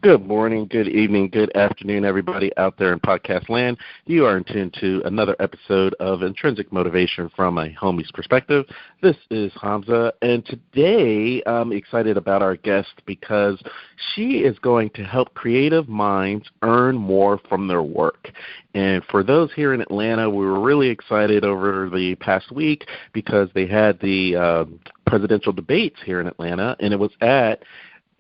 Good morning, good evening, good afternoon, everybody out there in podcast land. You are in tune to another episode of Intrinsic Motivation from a Homie's Perspective. This is Hamza, and today I'm excited about our guest because she is going to help creative minds earn more from their work. And for those here in Atlanta, we were really excited over the past week because they had the presidential debates here in Atlanta, and it was at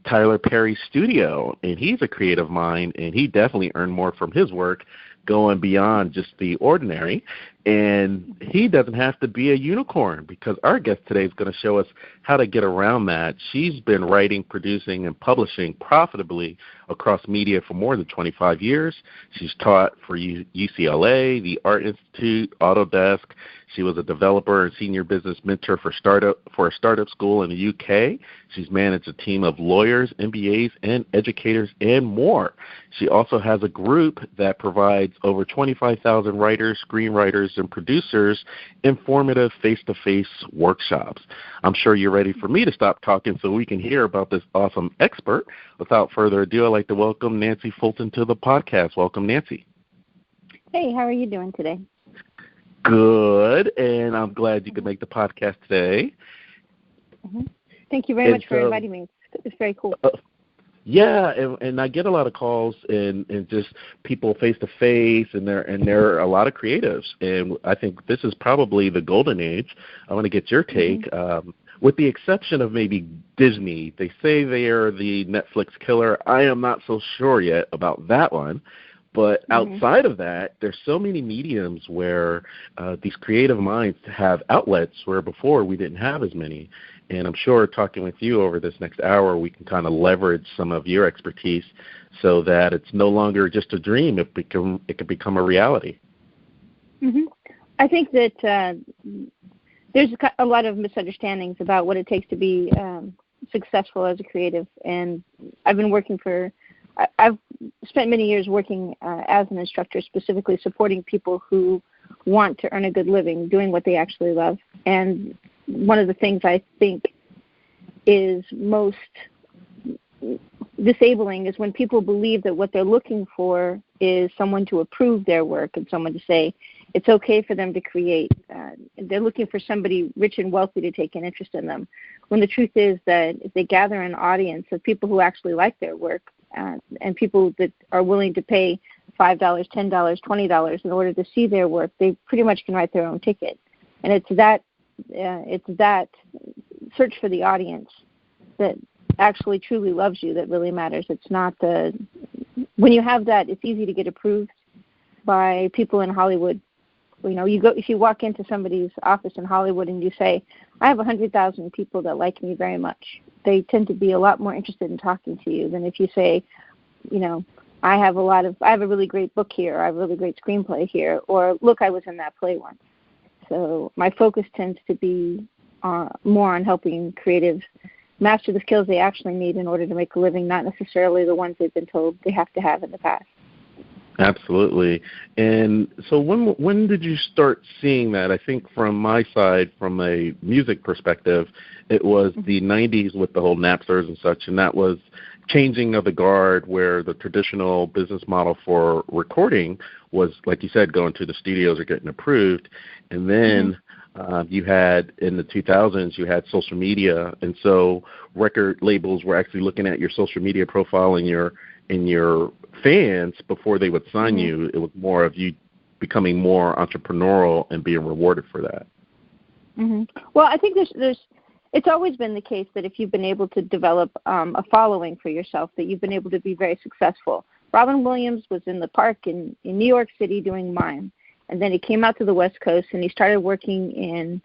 Tyler Perry's studio, and he's a creative mind, and he definitely earned more from his work going beyond just the ordinary. And he doesn't have to be a unicorn because our guest today is going to show us how to get around that. She's been writing, producing, and publishing profitably across media for more than 25 years. She's taught for UCLA, the Art Institute, Autodesk. She was a developer and senior business mentor for a startup school in the UK. She's managed a team of lawyers, MBAs, and educators, and more. She also has a group that provides over 25,000 writers, screenwriters, and producers informative face-to-face workshops. I'm sure you're ready for me to stop talking so we can hear about this awesome expert. Without further ado, I'd like to welcome Nancy Fulton to the podcast. Welcome, Nancy. Hey, how are you doing today? Good, and I'm glad you could make the podcast today. Mm-hmm. Thank you very much for inviting me. It's very cool. Yeah, and I get a lot of calls and just people face to face, and there are a lot of creatives, and I think this is probably the golden age. I want to get your take. Mm-hmm. With the exception of maybe Disney, they say they are the Netflix killer. I am not so sure yet about that one. But outside of that, there's so many mediums where these creative minds have outlets where before we didn't have as many. And I'm sure talking with you over this next hour, we can kind of leverage some of your expertise so that it's no longer just a dream. It can become a reality. Mm-hmm. I think that there's a lot of misunderstandings about what it takes to be successful as a creative. And I've spent many years working as an instructor, specifically supporting people who want to earn a good living, doing what they actually love. And one of the things I think is most disabling is when people believe that what they're looking for is someone to approve their work and someone to say it's okay for them to create. They're looking for somebody rich and wealthy to take an interest in them, when the truth is that if they gather an audience of people who actually like their work, and people that are willing to pay $5, $10, $20 in order to see their work, they pretty much can write their own ticket. And it's that search for the audience that actually truly loves you that really matters. It's not when you have that, it's easy to get approved by people in Hollywood. You know, if you walk into somebody's office in Hollywood and you say, I have 100,000 people that like me very much, they tend to be a lot more interested in talking to you than if you say, you know, I have a really great book here, or I have a really great screenplay here, or look, I was in that play once. So my focus tends to be more on helping creatives master the skills they actually need in order to make a living, not necessarily the ones they've been told they have to have in the past. Absolutely. And so when did you start seeing that? I think from my side, from a music perspective, it was the 90s with the whole Napsters and such, and that was changing of the guard where the traditional business model for recording was, like you said, going to the studios or getting approved. And then you had, in the 2000s, you had social media, and so record labels were actually looking at your social media profile and your fans before they would sign you. It was more of you becoming more entrepreneurial and being rewarded for that. Well, I think it's always been the case that if you've been able to develop a following for yourself, that you've been able to be very successful. Robin Williams was in the park in New York City doing mime, and then he came out to the West Coast and he started working in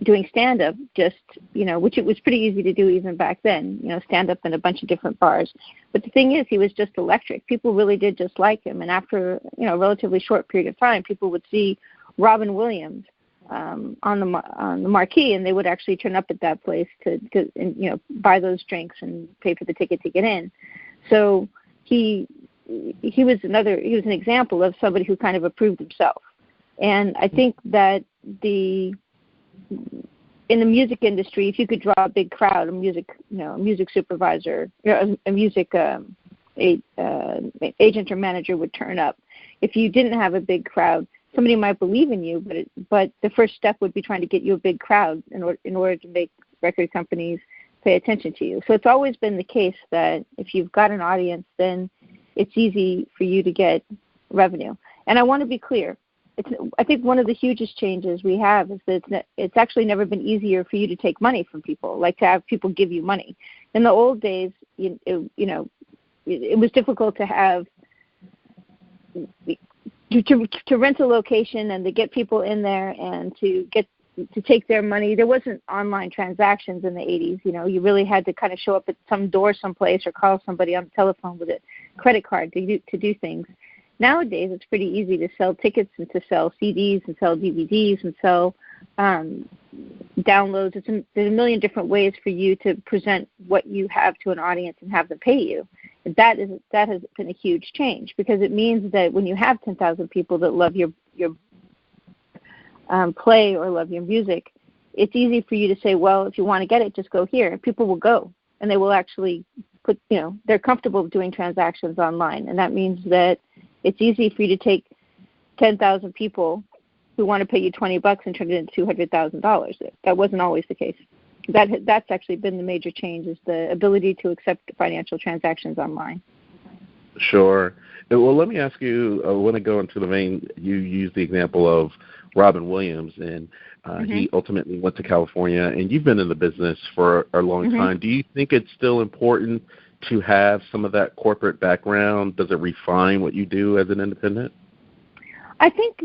doing stand-up, just, you know, which it was pretty easy to do even back then, you know, stand-up in a bunch of different bars. But the thing is, he was just electric. People really did just like him. And after, you know, a relatively short period of time, people would see Robin Williams on the marquee, and they would actually turn up at that place to you know, buy those drinks and pay for the ticket to get in. So he was an example of somebody who kind of approved himself. And I think that in the music industry, if you could draw a big crowd, a music supervisor, a music agent or manager would turn up. If you didn't have a big crowd, somebody might believe in you, but the first step would be trying to get you a big crowd in order to make record companies pay attention to you. So it's always been the case that if you've got an audience, then it's easy for you to get revenue. And I want to be clear. I think one of the hugest changes we have is that it's actually never been easier for you to take money from people, like to have people give you money. In the old days, it was difficult to have to rent a location and to get people in there and to take their money. There wasn't online transactions in the 80s. You really had to kind of show up at some door someplace or call somebody on the telephone with a credit card to do things. Nowadays, it's pretty easy to sell tickets and to sell CDs and sell DVDs and sell downloads. There's a million different ways for you to present what you have to an audience and have them pay you. That has been a huge change, because it means that when you have 10,000 people that love your play or love your music, it's easy for you to say, well, if you want to get it, just go here. And people will go, and they will actually they're comfortable doing transactions online. And that means that it's easy for you to take 10,000 people who want to pay you $20 and turn it into $200,000. That wasn't always the case. That's actually been the major change, is the ability to accept financial transactions online. Sure. Well, let me ask you, I want to go into the vein, you used the example of Robin Williams, and he ultimately went to California, and you've been in the business for a long time. Do you think it's still important to have some of that corporate background? Does it refine what you do as an independent? I think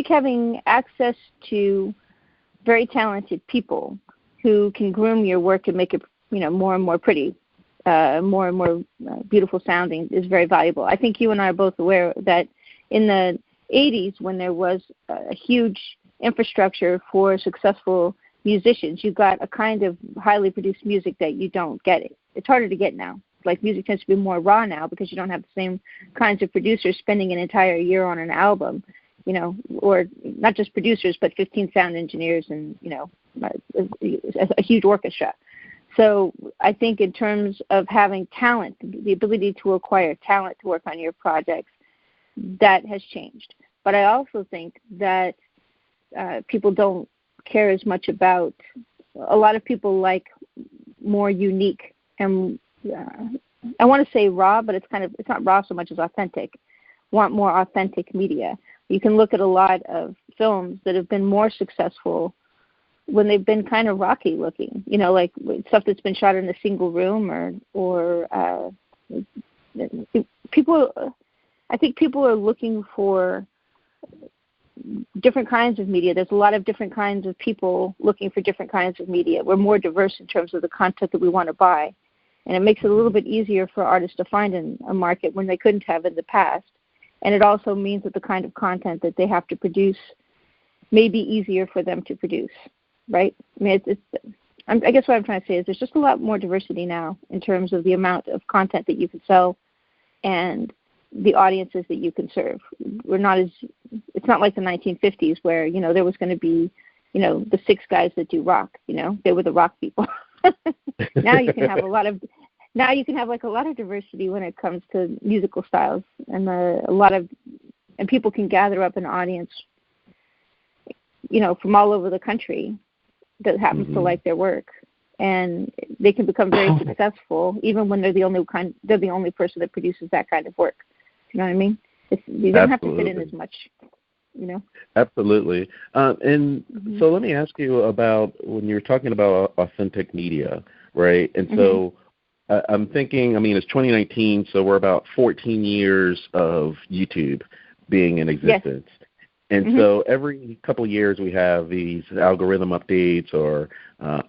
having access to very talented people who can groom your work and make it, more and more pretty, more and more beautiful sounding is very valuable. I think you and I are both aware that in the 80s, when there was a huge infrastructure for successful musicians, you got a kind of highly produced music that you don't get. It's harder to get now. Like, music tends to be more raw now because you don't have the same kinds of producers spending an entire year on an album, or not just producers, but 15 sound engineers and, a huge orchestra. So I think in terms of having talent, the ability to acquire talent to work on your projects, that has changed. But I also think that people don't care as much about, a lot of people like more unique and I want to say raw, but it's not raw so much as authentic. Want more authentic media. You can look at a lot of films that have been more successful when they've been kind of rocky looking, like stuff that's been shot in a single room or people. I think people are looking for different kinds of media. There's a lot of different kinds of people looking for different kinds of media. We're more diverse in terms of the content that we want to buy. And it makes it a little bit easier for artists to find in a market when they couldn't have in the past. And it also means that the kind of content that they have to produce may be easier for them to produce, right? I mean, I guess what I'm trying to say is there's just a lot more diversity now in terms of the amount of content that you can sell and the audiences that you can serve. It's not like the 1950s where, there was going to be, the 6 guys that do rock, they were the rock people. Now you can have a lot of diversity when it comes to musical styles, and and people can gather up an audience, from all over the country that happens to like their work, and they can become very successful even when they're the only person that produces that kind of work. You know what I mean? You don't have to fit in as much. Absolutely. And so let me ask you about when you're talking about authentic media, right? And so I'm thinking, it's 2019, so we're about 14 years of YouTube being in existence. Yes. And so every couple of years we have these algorithm updates or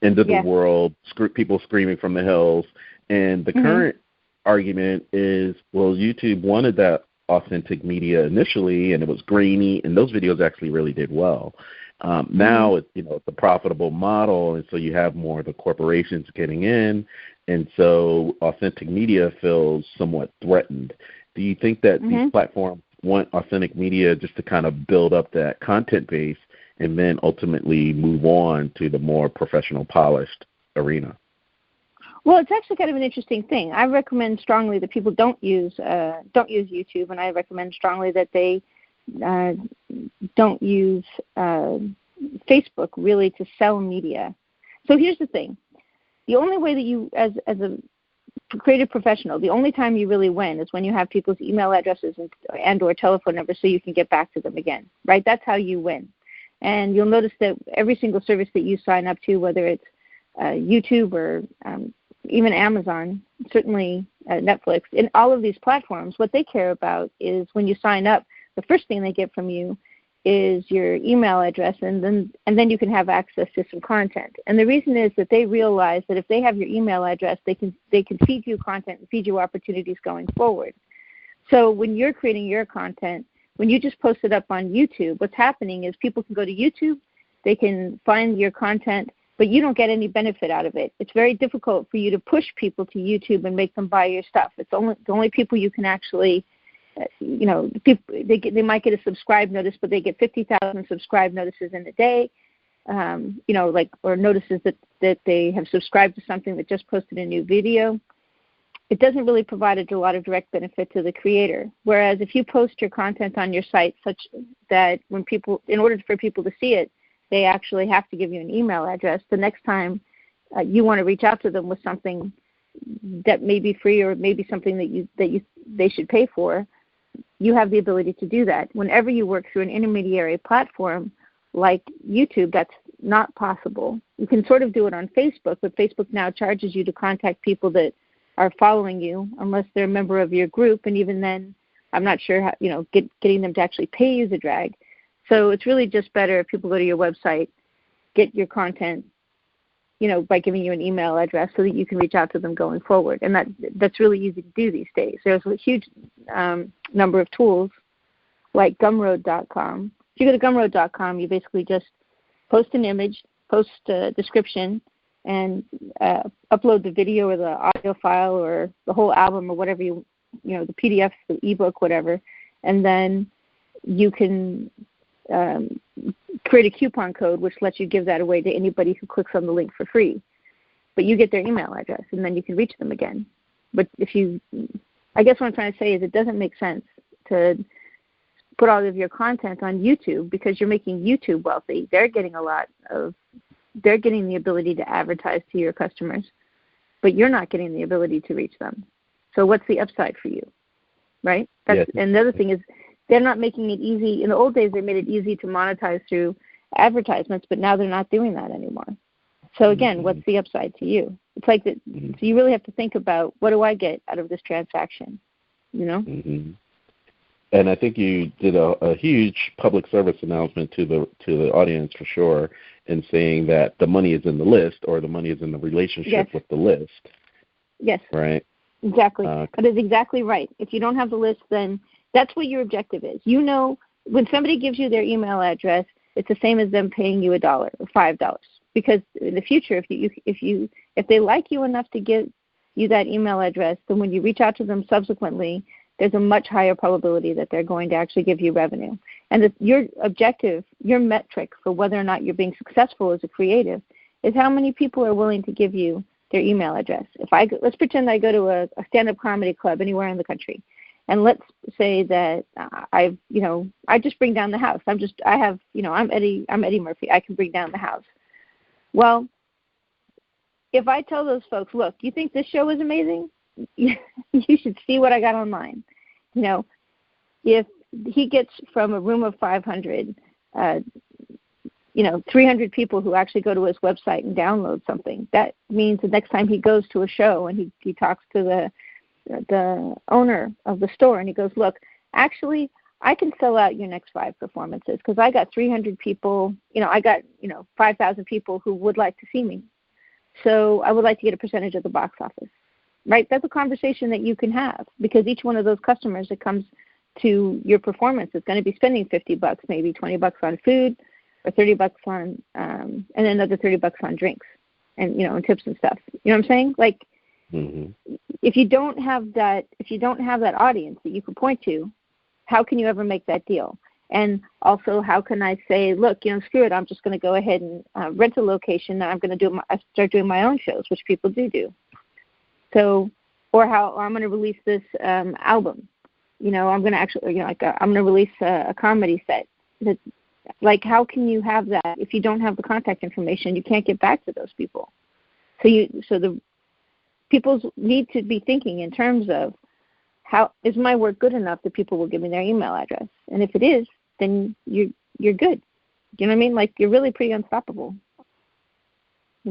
end of the world, people screaming from the hills. And the current argument is, well, YouTube wanted that authentic media initially, and it was grainy, and those videos actually really did well. Now it's a profitable model, and so you have more of the corporations getting in, and so authentic media feels somewhat threatened. Do you think that these platforms want authentic media just to kind of build up that content base and then ultimately move on to the more professional, polished arena? Well, it's actually kind of an interesting thing. I recommend strongly that people don't use YouTube, and I recommend strongly that they don't use Facebook really to sell media. So here's the thing: the only way that you, as a creative professional, the only time you really win is when you have people's email addresses and or telephone numbers, so you can get back to them again. Right? That's how you win. And you'll notice that every single service that you sign up to, whether it's YouTube or even Amazon, certainly Netflix, in all of these platforms, what they care about is when you sign up, the first thing they get from you is your email address, and then you can have access to some content. And the reason is that they realize that if they have your email address, they can feed you content and feed you opportunities going forward. So when you're creating your content, when you just post it up on YouTube, what's happening is people can go to YouTube, they can find your content, but you don't get any benefit out of it. It's very difficult for you to push people to YouTube and make them buy your stuff. It's the only people you can actually, they might get a subscribe notice, but they get 50,000 subscribe notices in a day, or notices that they have subscribed to something that just posted a new video. It doesn't really provide a lot of direct benefit to the creator. Whereas if you post your content on your site such that in order for people to see it, they actually have to give you an email address. The next time you want to reach out to them with something that may be free or maybe something that they should pay for, you have the ability to do that. Whenever you work through an intermediary platform like YouTube, that's not possible. You can sort of do it on Facebook, but Facebook now charges you to contact people that are following you unless they're a member of your group, and even then, I'm not sure how, getting them to actually pay you is a drag. So it's really just better if people go to your website, get your content, by giving you an email address so that you can reach out to them going forward. And that's really easy to do these days. There's a huge number of tools like Gumroad.com. If you go to Gumroad.com, you basically just post an image, post a description, and upload the video or the audio file or the whole album or whatever the PDF, the ebook, whatever, and then you can create a coupon code which lets you give that away to anybody who clicks on the link for free. But you get their email address, and then you can reach them again. But I guess what I'm trying to say is it doesn't make sense to put all of your content on YouTube because you're making YouTube wealthy. They're getting the ability to advertise to your customers, but you're not getting the ability to reach them. So what's the upside for you, right? Yes. And the other thing is they're not making it easy. In the old days, they made it easy to monetize through advertisements, but now they're not doing that anymore. So again, what's the upside to you? It's like that. So you really have to think about, what do I get out of this transaction? Mm-hmm. And I think you did a huge public service announcement to the audience for sure, in saying that the money is in the list, or the money is in the relationship with the list. Yes. Right. Exactly. That is exactly right. If you don't have the list, then that's what your objective is. When somebody gives you their email address, it's the same as them paying you $1 or $5. Because in the future, if they like you enough to give you that email address, then when you reach out to them subsequently, there's a much higher probability that they're going to actually give you revenue. And that your objective, your metric for whether or not you're being successful as a creative, is how many people are willing to give you their email address. Let's pretend I go to a stand-up comedy club anywhere in the country, and let's say that I just bring down the house. I'm Eddie Murphy. I can bring down the house. Well, if I tell those folks, look, you think this show is amazing? You should see what I got online. If he gets from a room of 500, 300 people who actually go to his website and download something, that means the next time he goes to a show and he talks to the owner of the store and he goes, look, actually, I can sell out your next 5 performances because I got 300 people, I got 5,000 people who would like to see me. So I would like to get a percentage of the box office. Right? That's a conversation that you can have, because each one of those customers that comes to your performance is going to be spending $50, maybe $20 on food, or $30 on, and another $30 on drinks, and and tips and stuff. You know what I'm saying? Like, if you don't have that audience that you can point to, how can you ever make that deal? And also, how can I say, look, screw it, I'm just going to go ahead and rent a location, and I'm going to start doing my own shows, which people do. So, or I'm going to release this album. I'm going to actually, I'm going to release a comedy set. Like, how can you have that if you don't have the contact information? You can't get back to those people. So the people need to be thinking in terms of, how is my work good enough that people will give me their email address? And if it is, then you're good. You know what I mean? Like, you're really pretty unstoppable.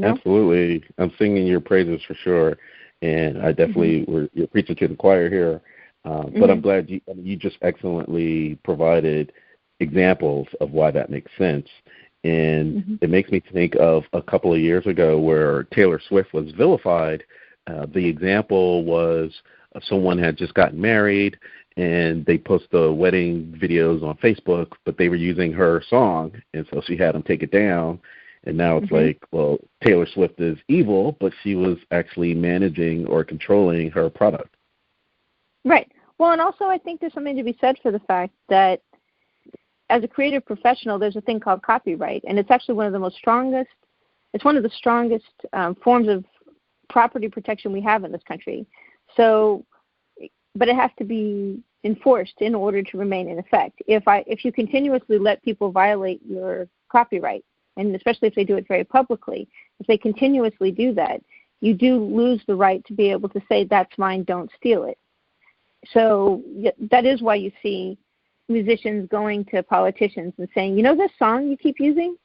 Absolutely. I'm singing your praises for sure. And I definitely, you're preaching to the choir here. But I'm glad you just excellently provided examples of why that makes sense. And it makes me think of a couple of years ago where Taylor Swift was vilified. The example was someone had just gotten married, and they post the wedding videos on Facebook, but they were using her song, and so she had them take it down. And now it's like, well, Taylor Swift is evil, but she was actually managing or controlling her product. Right. Well, and also I think there's something to be said for the fact that as a creative professional, there's a thing called copyright, and it's actually one of the strongest forms of property protection we have in this country. So, but it has to be enforced in order to remain in effect. If you continuously let people violate your copyright, and especially if they do it very publicly, if they continuously do that, you do lose the right to be able to say, that's mine, don't steal it. So that is why you see musicians going to politicians and saying, this song you keep using,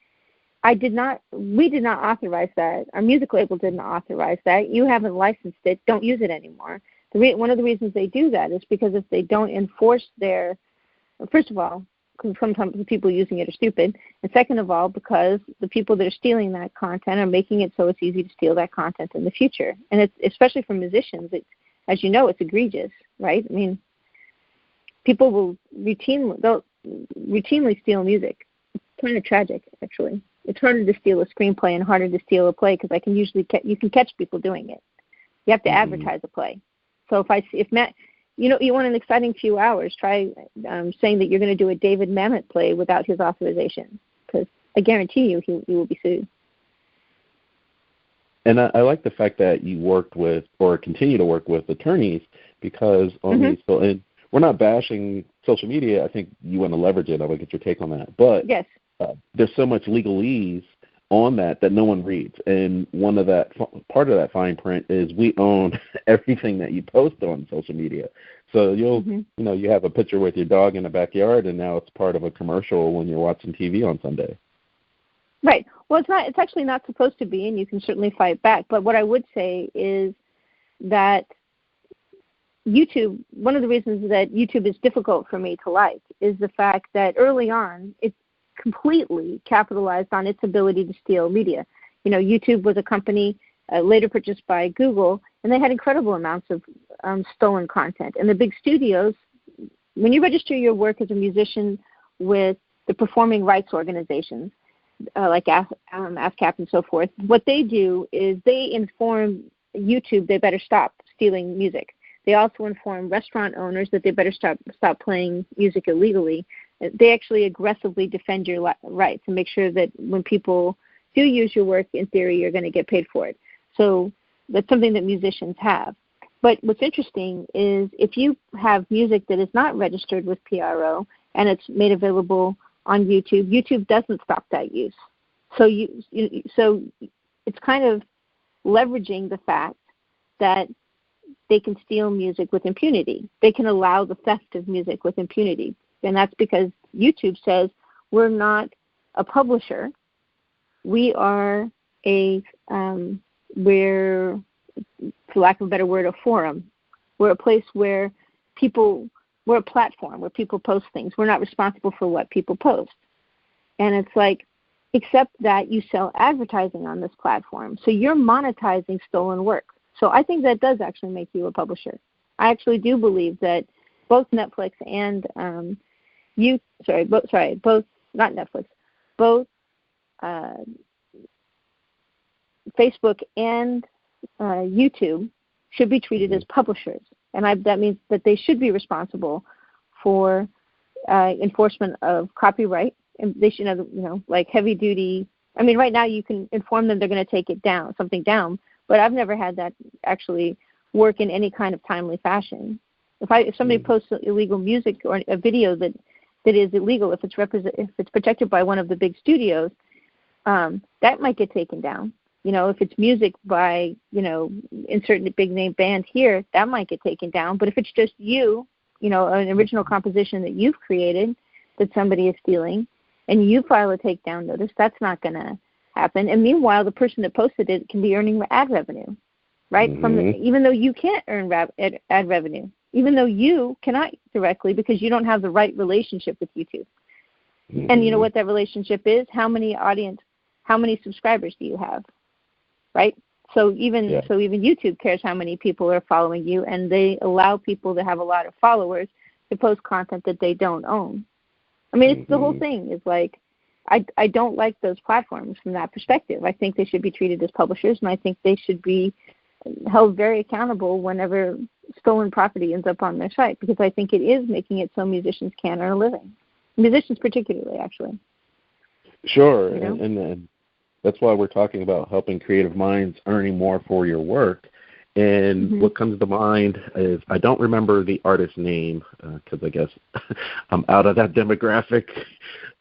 we did not authorize that. Our music label didn't authorize that. You haven't licensed it. Don't use it anymore. One of the reasons they do that is because if they don't enforce first of all, because sometimes the people using it are stupid, and second of all, because the people that are stealing that content are making it so it's easy to steal that content in the future. And it's, especially for musicians, as you know, it's egregious, right? I mean, people will routinely steal music. It's kind of tragic, actually. It's harder to steal a screenplay and harder to steal a play because you can catch people doing it. You have to advertise a play. So if Matt, you want an exciting few hours, try saying that you're going to do a David Mamet play without his authorization, because I guarantee you he will be sued. And I like the fact that you worked with or continue to work with attorneys, because and we're not bashing social media. I think you want to leverage it. I want to get your take on that. But yes. There's so much legalese on that no one reads. And part of that fine print is we own everything that you post on social media. So you have a picture with your dog in the backyard, and now it's part of a commercial when you're watching TV on Sunday. Right. Well, it's actually not supposed to be, and you can certainly fight back. But what I would say is that YouTube, one of the reasons that YouTube is difficult for me to like is the fact that early on it completely capitalized on its ability to steal media. YouTube was a company later purchased by Google, and they had incredible amounts of stolen content. And the big studios, when you register your work as a musician with the performing rights organizations, like ASCAP and so forth, what they do is they inform YouTube they better stop stealing music. They also inform restaurant owners that they better stop playing music illegally. They actually aggressively defend your rights and make sure that when people do use your work, in theory, you're going to get paid for it. So that's something that musicians have. But what's interesting is if you have music that is not registered with PRO and it's made available on YouTube, YouTube doesn't stop that use. So so it's kind of leveraging the fact that they can steal music with impunity. They can allow the theft of music with impunity. And that's because YouTube says we're not a publisher. We are we're, for lack of a better word, a forum. We're a place where we're a platform where people post things. We're not responsible for what people post. And it's like, except that you sell advertising on this platform. So you're monetizing stolen work. So I think that does actually make you a publisher. I actually do believe that both Netflix and both Facebook and YouTube should be treated as publishers, and that means that they should be responsible for enforcement of copyright. And they should, like heavy duty. I mean, right now you can inform them they're going to take something down, but I've never had that actually work in any kind of timely fashion. If somebody posts illegal music or a video that is illegal, if it's protected by one of the big studios, that might get taken down. If it's music by, insert a big name band here, that might get taken down. But if it's just you, an original composition that you've created that somebody is stealing, and you file a takedown notice, that's not going to happen. And meanwhile, the person that posted it can be earning ad revenue, right? Even though you can't earn ad revenue, even though you cannot directly because you don't have the right relationship with YouTube. And you know what that relationship is? How many subscribers do you have, right? So even YouTube cares how many people are following you, and they allow people to have a lot of followers to post content that they don't own. I mean, it's the whole thing. It's like I don't like those platforms from that perspective. I think they should be treated as publishers, and I think they should be held very accountable whenever stolen property ends up on their site, because I think it is making it so musicians can't earn a living. Musicians particularly, actually. Sure, and that's why we're talking about helping creative minds earning more for your work. And what comes to mind is, I don't remember the artist's name because I guess I'm out of that demographic,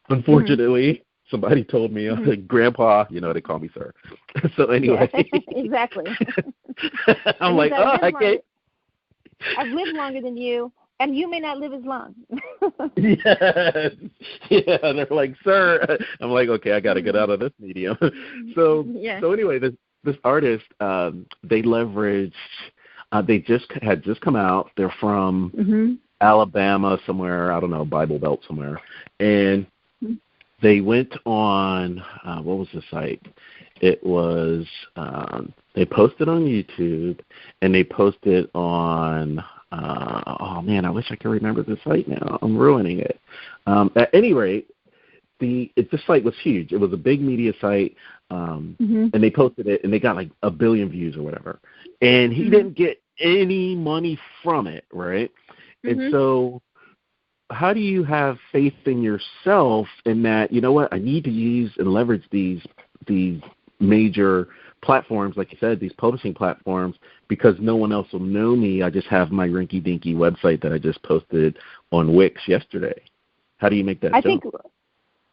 unfortunately. Somebody told me, Grandpa, they call me sir. So anyway. Yeah, exactly. I'm like, I can't. I've lived longer than you, and you may not live as long. Yes. Yeah, and they're like, sir. I'm like, okay, I got to get out of this medium. So anyway, this artist, they leveraged, they had just come out. They're from Alabama somewhere, I don't know, Bible Belt somewhere. And they went on, what was the site? It was, they posted on YouTube, and they posted on, oh man, I wish I could remember the site now. I'm ruining it. At any rate, the site was huge. It was a big media site, and they posted it, and they got like 1 billion views or whatever. And he didn't get any money from it, right? And so how do you have faith in yourself in that, you know what, I need to use and leverage these major platforms, like you said, these publishing platforms, because no one else will know me. I just have my rinky-dinky website that I just posted on Wix yesterday. How do you make that jump?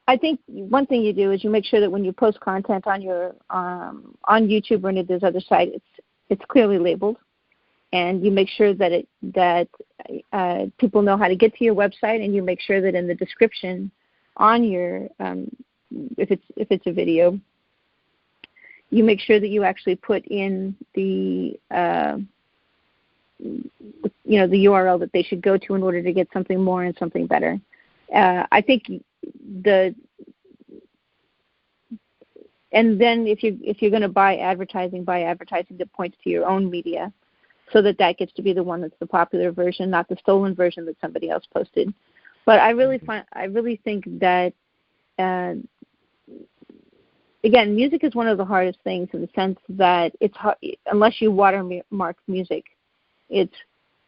I think one thing you do is you make sure that when you post content on your on YouTube or any of those other sites, it's clearly labeled, and you make sure that people know how to get to your website, and you make sure that in the description on your if it's a video, you make sure that you actually put in the the URL that they should go to in order to get something more and something better. I think and then if you're going to buy advertising that points to your own media, so that gets to be the one that's the popular version, not the stolen version that somebody else posted. But I really think that again, music is one of the hardest things in the sense that it's hard, unless you watermark music, it's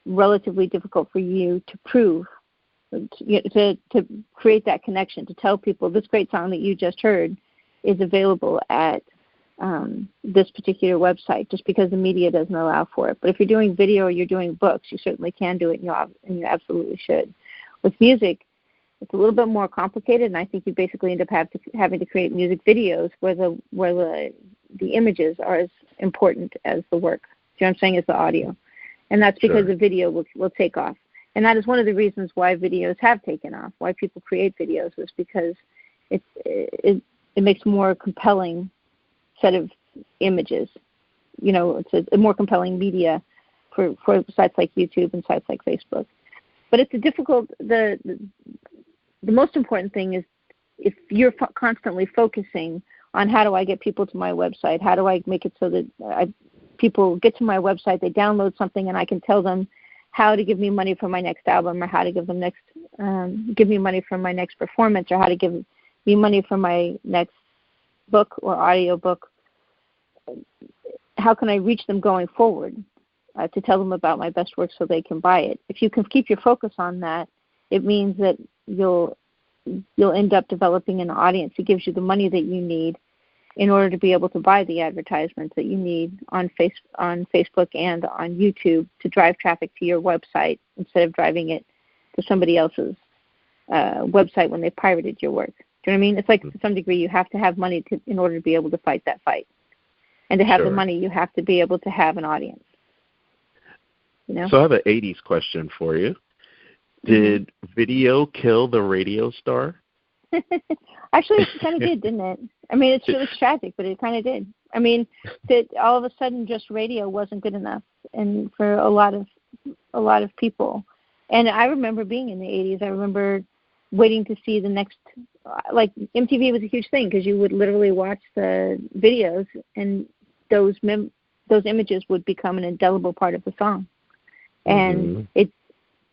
relatively difficult for you to prove, to create that connection, to tell people this great song that you just heard is available at this particular website, just because the media doesn't allow for it. But if you're doing video or you're doing books, you certainly can do it, and you absolutely should. With music, it's a little bit more complicated, and I think you basically end up having to create music videos where the images are as important as the work. Do you know what I'm saying? As the audio, and that's because the video will take off. And that is one of the reasons why videos have taken off. Why people create videos is because it makes a more compelling set of images. It's a more compelling media for sites like YouTube and sites like Facebook. But it's a difficult. The most important thing is if you're constantly focusing on how do I get people to my website, how do I make it so that people get to my website, they download something, and I can tell them how to give me money for my next album, or how to give me money for my next performance, or how to give me money for my next book or audio book. How can I reach them going forward to tell them about my best work so they can buy it? If you can keep your focus on that, it means that you'll end up developing an audience that gives you the money that you need in order to be able to buy the advertisements that you need on Facebook and on YouTube to drive traffic to your website instead of driving it to somebody else's website when they pirated your work. Do you know what I mean? It's like to some degree you have to have money in order to be able to fight that fight. And to have the money, you have to be able to have an audience. You know? So I have an 80s question for you. Did video kill the radio star? Actually, it kind of did, didn't it? I mean, it was tragic, but it kind of did. I mean, that all of a sudden just radio wasn't good enough, and for a lot of people. And I remember being in the 80s. I remember waiting to see the next, like MTV was a huge thing because you would literally watch the videos, and those images would become an indelible part of the song. And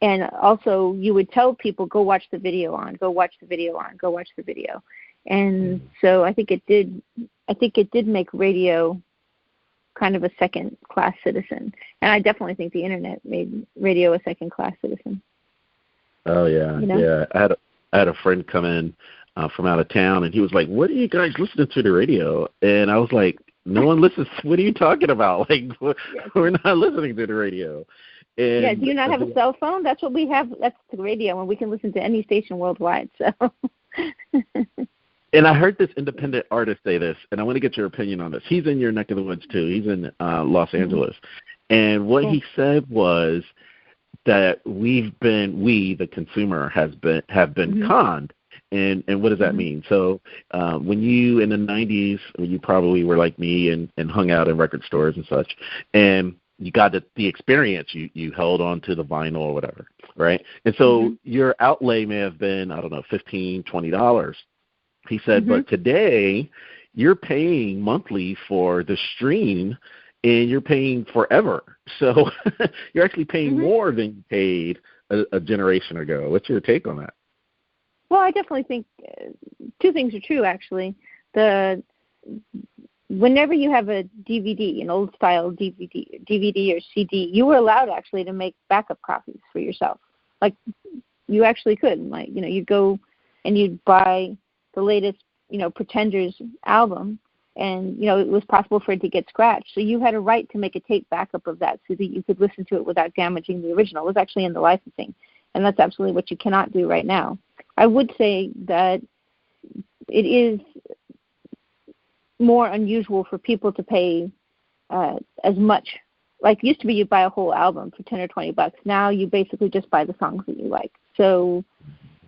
And also, you would tell people, go watch the video on, go watch the video on, go watch the video. And so I think it did make radio kind of a second-class citizen. And I definitely think the Internet made radio a second-class citizen. Oh, yeah. You know? Yeah. I had a friend come in from out of town, and he was like, what are you guys listening to the radio? And I was like, no one listens. What are you talking about? Like, we're not listening to the radio. And do you not have a cell phone? That's what we have. That's the radio, and we can listen to any station worldwide. So. And I heard this independent artist say this, and I want to get your opinion on this. He's in your neck of the woods too. He's in Los Angeles, and what he said was that we, the consumer, have been conned. And what does that mean? So when you in the 90s, you probably were like me and hung out in record stores and such, and you got the experience. You held on to the vinyl or whatever, right? And so your outlay may have been, I don't know, $15, $20. He said, but today you're paying monthly for the stream, and you're paying forever. So you're actually paying more than you paid a generation ago. What's your take on that? Well, I definitely think two things are true, actually. Whenever you have a DVD, an old-style DVD or CD, you were allowed actually to make backup copies for yourself. Like, you actually could. Like, you know, you'd go and you'd buy the latest, you know, Pretenders album, and, you know, it was possible for it to get scratched. So you had a right to make a tape backup of that so that you could listen to it without damaging the original. It was actually in the licensing, and that's absolutely what you cannot do right now. I would say that it is more unusual for people to pay as much. Like, it used to be you'd buy a whole album for $10 or $20. Now you basically just buy the songs that you like. So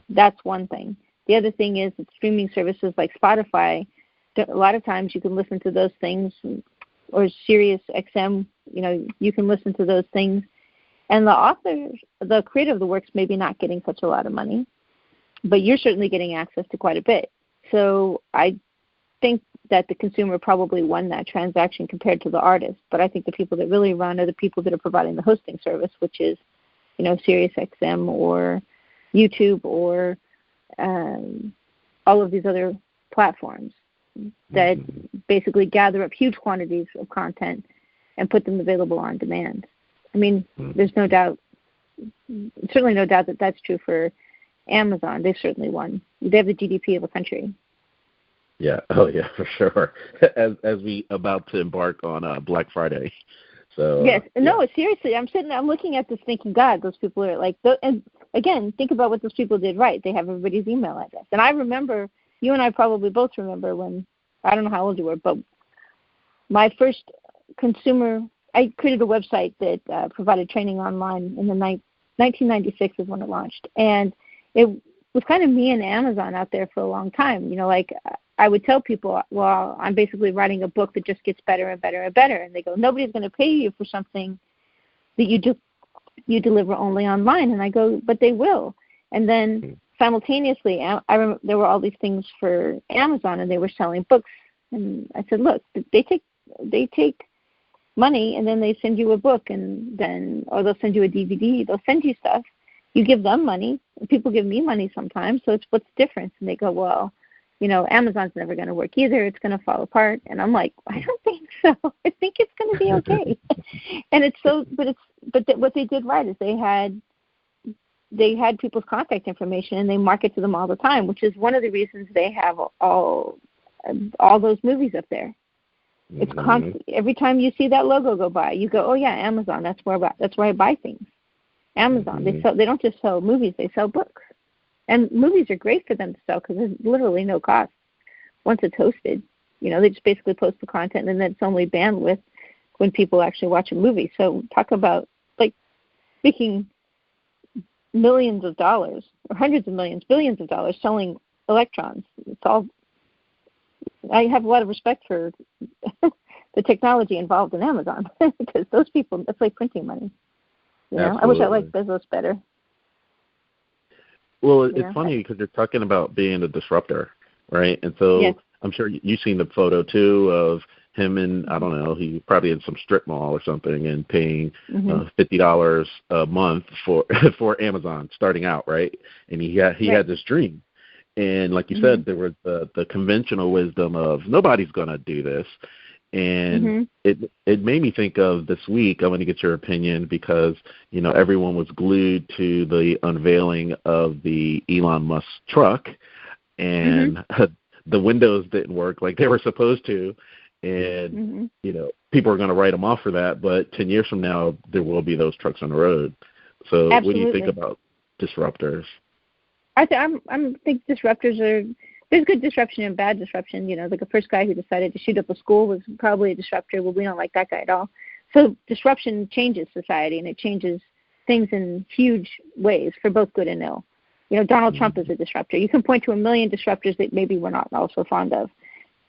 that's one thing. The other thing is that streaming services like Spotify, a lot of times you can listen to those things, or Sirius XM, you know, you can listen to those things. And the creator of the work's maybe not getting such a lot of money, but you're certainly getting access to quite a bit. So I think that the consumer probably won that transaction compared to the artist. But I think the people that really run are the people that are providing the hosting service, which is, you know, Sirius XM or YouTube or all of these other platforms that basically gather up huge quantities of content and put them available on demand. I mean, there's certainly no doubt that that's true for Amazon. They've certainly won. They have the GDP of a country. Yeah. Oh, yeah, for sure. As we about to embark on Black Friday. So yes. No, seriously, I'm looking at this thinking, God, those people are like, and again, think about what those people did right. They have everybody's email address. And I remember, you and I probably both remember when, I don't know how old you were, but my first I created a website that provided training online in the 1996 is when it launched. And it was kind of me and Amazon out there for a long time. You know, like, I would tell people, well, I'm basically writing a book that just gets better and better and better. And they go, nobody's going to pay you for something that you deliver only online. And I go, but they will. And then simultaneously, I remember there were all these things for Amazon, and they were selling books. And I said, look, they take money, and then they send you a book, or they'll send you a DVD. They'll send you stuff. You give them money. People give me money sometimes. So it's what's the difference? And they go, well, you know, Amazon's never going to work either. It's going to fall apart. And I'm like, I don't think so. I think it's going to be okay. And it's so, what they did right is they had people's contact information, and they market to them all the time, which is one of the reasons they have all all those movies up there. It's constant. Every time you see that logo go by, you go, oh yeah, Amazon. That's where I buy things. Amazon. They don't just sell movies; they sell books. And movies are great for them to sell because there's literally no cost once it's hosted. They just basically post the content, and then it's only bandwidth when people actually watch a movie. So talk about making millions of dollars, or hundreds of millions, billions of dollars selling electrons. It's all. I have a lot of respect for the technology involved in Amazon because those people, it's like printing money. I wish I liked Bezos better. Well, it's funny because you're talking about being a disruptor, right? And so yes. I'm sure you've seen the photo too of him in, I don't know, he probably in some strip mall or something and paying $50 a month for Amazon starting out, right? And he had this dream. And like you said, there was the conventional wisdom of nobody's going to do this. And it made me think of this week. I want to get your opinion because, everyone was glued to the unveiling of the Elon Musk truck, and the windows didn't work like they were supposed to. And, people are going to write them off for that. But 10 years from now, there will be those trucks on the road. So What do you think about disruptors? I think disruptors are – there's good disruption and bad disruption. Like the first guy who decided to shoot up a school was probably a disruptor. Well, we don't like that guy at all. So disruption changes society, and it changes things in huge ways for both good and ill. Donald Trump is a disruptor. You can point to a million disruptors that maybe we're not also fond of.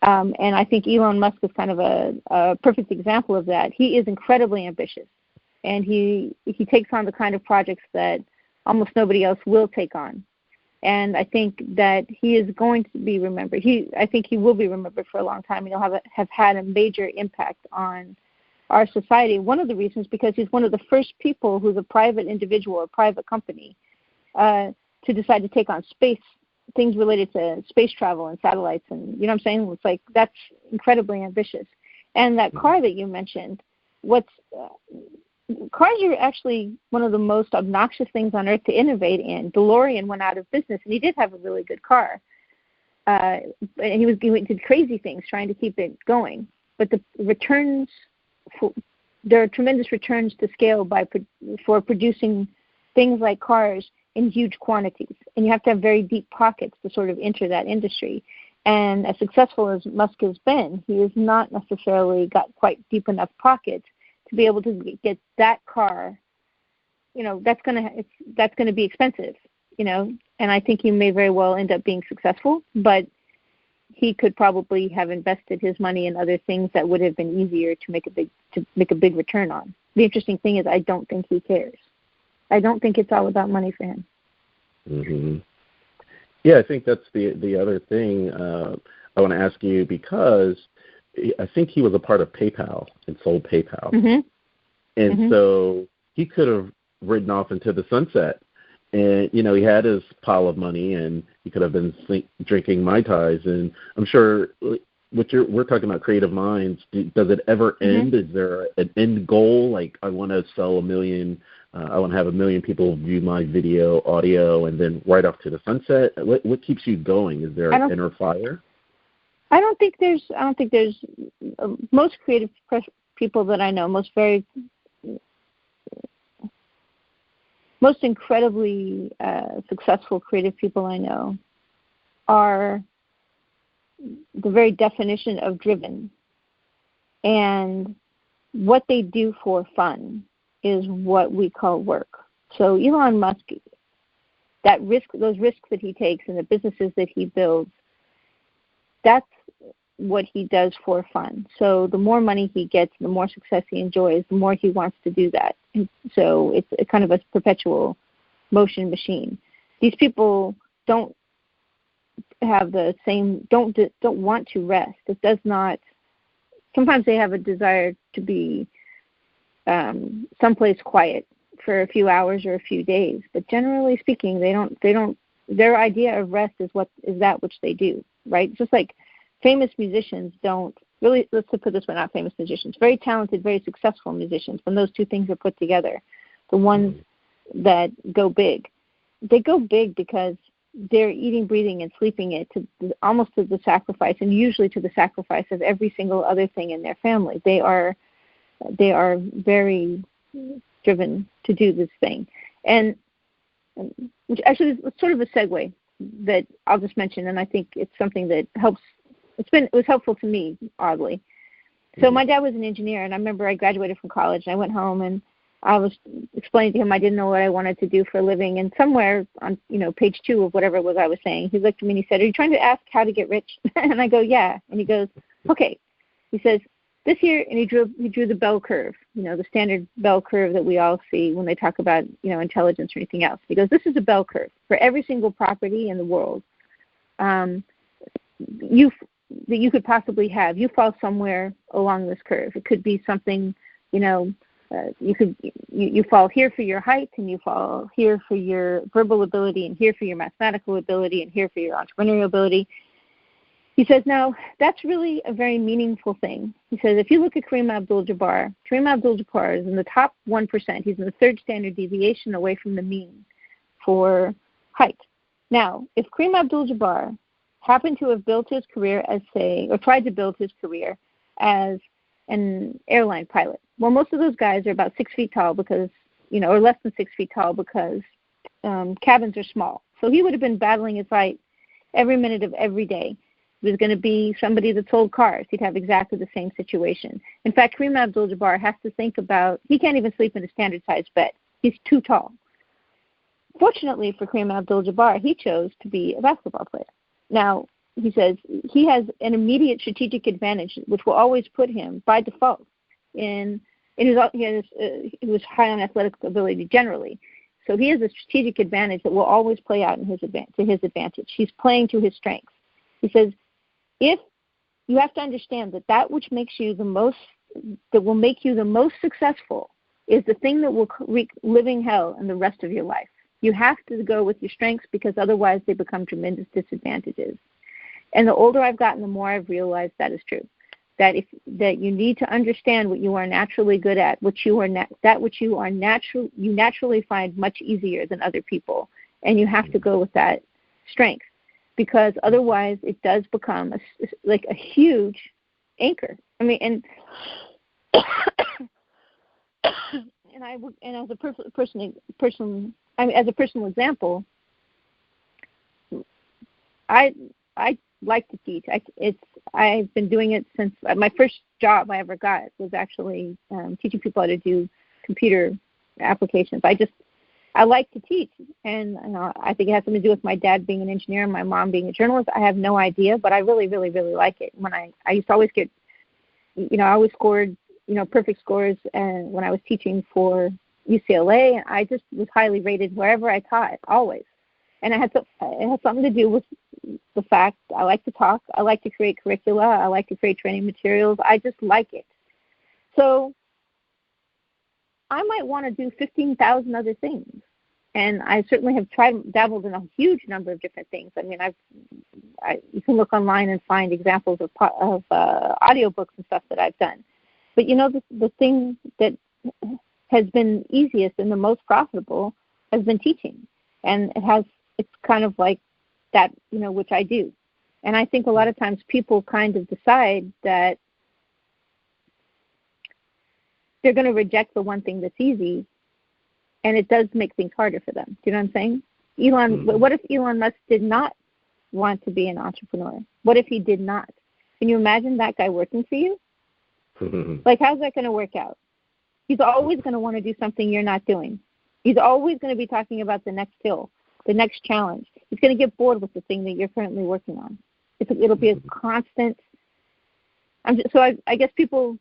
And I think Elon Musk is kind of a perfect example of that. He is incredibly ambitious, and he takes on the kind of projects that almost nobody else will take on. And I think that he is going to be remembered. I think he will be remembered for a long time, and he'll have had a major impact on our society. One of the reasons because he's one of the first people who's a private individual or private company to decide to take on space, things related to space travel and satellites, and you know what I'm saying? It's like that's incredibly ambitious. And that car that you mentioned, cars are actually one of the most obnoxious things on earth to innovate in. DeLorean went out of business, and he did have a really good car. And he did crazy things trying to keep it going. But the returns, there are tremendous returns to scale for producing things like cars in huge quantities. And you have to have very deep pockets to sort of enter that industry. And as successful as Musk has been, he has not necessarily got quite deep enough pockets to be able to get that car, that's going to be expensive, and I think he may very well end up being successful, but he could probably have invested his money in other things that would have been easier to make a big return on. The interesting thing is I don't think he cares. I don't think it's all about money for him. Mm-hmm. Yeah, I think that's the other thing I want to ask you because I think he was a part of PayPal and sold PayPal. And so he could have ridden off into the sunset. And, he had his pile of money and he could have been drinking Monetize. And I'm sure we're talking about creative minds. Does it ever end? Is there an end goal? Like I want to sell 1 million, I want to have 1 million people view my video, audio, and then right off to the sunset. What keeps you going? Is there an inner fire? I don't think there's most creative people that I know, most incredibly successful creative people I know are the very definition of driven. And what they do for fun is what we call work. So Elon Musk, those risks that he takes and the businesses that he builds, that's what he does for fun. So the more money he gets, the more success he enjoys, the more he wants to do that. And so it's a kind of a perpetual motion machine. These people don't have the same, don't want to rest. It does not. Sometimes they have a desire to be someplace quiet for a few hours or a few days, but generally speaking, they don't. Their idea of rest is that which they do, right? Just like famous musicians don't really, let's put it this way, not famous musicians, very talented, very successful musicians, when those two things are put together, the ones that go big, they go big because they're eating, breathing, and sleeping it almost to the sacrifice, and usually to the sacrifice of every single other thing in their family. They are very driven to do this thing, and which actually is sort of a segue that I'll just mention, and I think it's something that helps. It was helpful to me, oddly. So my dad was an engineer, and I remember I graduated from college, and I went home, and I was explaining to him I didn't know what I wanted to do for a living, and somewhere on page 2 of whatever it was I was saying, he looked at me and he said, "Are you trying to ask how to get rich?" And I go, "Yeah." And he goes, "Okay." He says, "This here," and he drew the bell curve, the standard bell curve that we all see when they talk about intelligence or anything else. He goes, "This is a bell curve for every single property in the world that you could possibly have. You fall somewhere along this curve. It could be something, you fall here for your height, and you fall here for your verbal ability, and here for your mathematical ability, and here for your entrepreneurial ability." He says, now, that's really a very meaningful thing. He says, if you look at Kareem Abdul-Jabbar is in the top 1%. He's in the third standard deviation away from the mean for height. Now, if Kareem Abdul-Jabbar happened to have built his career tried to build his career as an airline pilot, well, most of those guys are about 6 feet tall because, or less than 6 feet tall because cabins are small. So he would have been battling his fight every minute of every day. There's going to be somebody that sold cars. He'd have exactly the same situation. In fact, Kareem Abdul-Jabbar has to think about, he can't even sleep in a standard-sized bed. He's too tall. Fortunately for Kareem Abdul-Jabbar, he chose to be a basketball player. Now, he says he has an immediate strategic advantage, which will always put him, by default, he was high on athletic ability generally. So he has a strategic advantage that will always play out to his advantage. He's playing to his strengths. He says, if you have to understand that which makes you that will make you the most successful is the thing that will wreak living hell in the rest of your life. You have to go with your strengths because otherwise they become tremendous disadvantages. And the older I've gotten, the more I've realized that is true. That you need to understand what you are naturally good at, you naturally find much easier than other people, and you have to go with that strength. Because otherwise it does become a huge anchor. I mean, and as a personal example, I like to teach. I've been doing it since my first job I ever got was actually teaching people how to do computer applications. I like to teach, and I think it has something to do with my dad being an engineer and my mom being a journalist. I have no idea, but I really, really, really like it. When I used to always get, I always scored, perfect scores, and when I was teaching for UCLA, I just was highly rated wherever I taught, always. And it had something to do with the fact I like to talk, I like to create curricula, I like to create training materials. I just like it. So I might want to do 15,000 other things, and I certainly have dabbled in a huge number of different things. I mean, you can look online and find examples of audiobooks and stuff that I've done. But the thing that has been easiest and the most profitable has been teaching, and it's kind of like that, which I do. And I think a lot of times people kind of decide that they're going to reject the one thing that's easy, and it does make things harder for them. Do you know what I'm saying? What if Elon Musk did not want to be an entrepreneur? What if he did not? Can you imagine that guy working for you? Like, how's that going to work out? He's always going to want to do something you're not doing. He's always going to be talking about the next hill, the next challenge. He's going to get bored with the thing that you're currently working on. It'll be a constant. I guess people,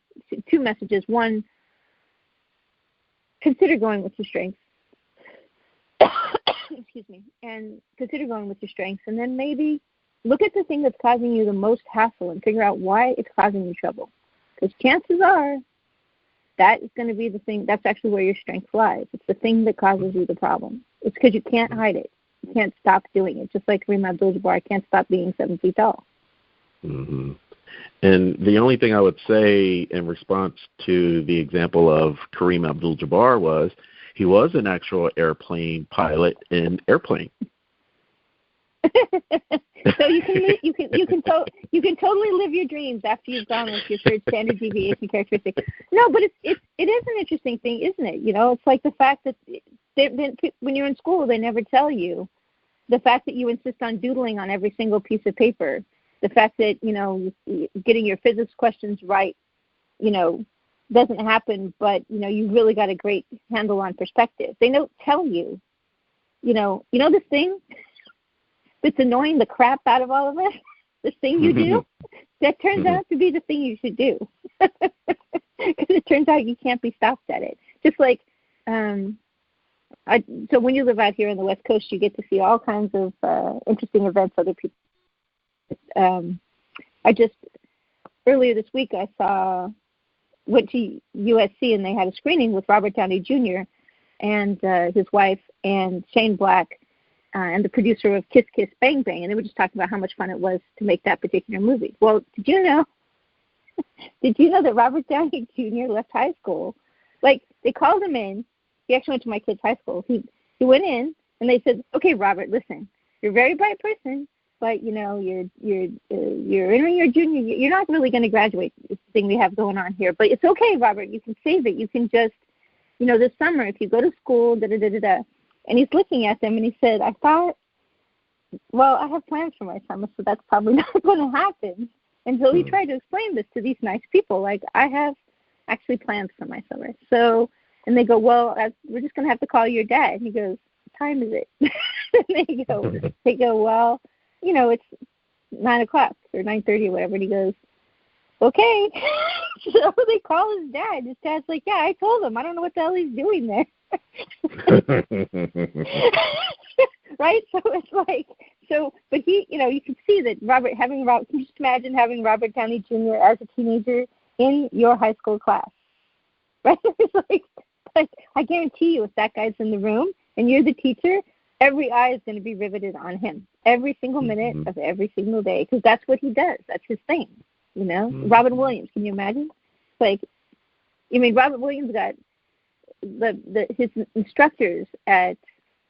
2 messages. One, consider going with your strengths. Excuse me. And consider going with your strengths. And then maybe look at the thing that's causing you the most hassle and figure out why it's causing you trouble. Because chances are that is going to be the thing. That's actually where your strength lies. It's the thing that causes you the problem. It's because you can't hide it. You can't stop doing it. Just like Kareem Abdul-Jabbar, I can't stop being 7 feet tall. Mm-hmm. And the only thing I would say in response to the example of Kareem Abdul-Jabbar was he was an actual airplane pilot in Airplane. So you can totally live your dreams after you've gone with your third standard deviation characteristic. No, but it is an interesting thing, isn't it? It's like the fact that when you're in school, they never tell you. The fact that you insist on doodling on every single piece of paper. The fact that getting your physics questions right, doesn't happen, but you've really got a great handle on perspective. They don't tell you. This thing that's annoying the crap out of all of us, this thing you do, that turns out to be the thing you should do. Because it turns out you can't be stopped at it. Just like, so when you live out here on the West Coast, you get to see all kinds of interesting events other people. Earlier this week, went to USC, and they had a screening with Robert Downey Jr. and his wife and Shane Black and the producer of Kiss Kiss Bang Bang, and they were just talking about how much fun it was to make that particular movie. Well, did you know that Robert Downey Jr. left high school? Like, they called him in. He actually went to my kid's high school. He went in, and they said, "Okay, Robert, listen, you're a very bright person, but you're entering your junior year. You're not really going to graduate. It's the thing we have going on here, but it's okay, Robert. You can save it. You can just, this summer if you go to school, da da da da da." And he's looking at them, and he said, "I have plans for my summer, so that's probably not going to happen." And so he tried to explain this to these nice people, like, I have actually plans for my summer. So, and they go, "Well, we're just going to have to call your dad." And he goes, "What time is it?" And they go, "Well, it's 9 o'clock or 9:30 or whatever." And he goes, "Okay." So they call his dad. His dad's like, "Yeah, I told him. I don't know what the hell he's doing there." Right? So it's like, but he, you can see that can you just imagine having Robert Downey Jr. as a teenager in your high school class? Right? It's like I guarantee you, if that guy's in the room and you're the teacher, every eye is going to be riveted on him every single minute of every single day, because that's what he does. That's his thing. Robin Williams, can you imagine? Robin Williams got his instructors at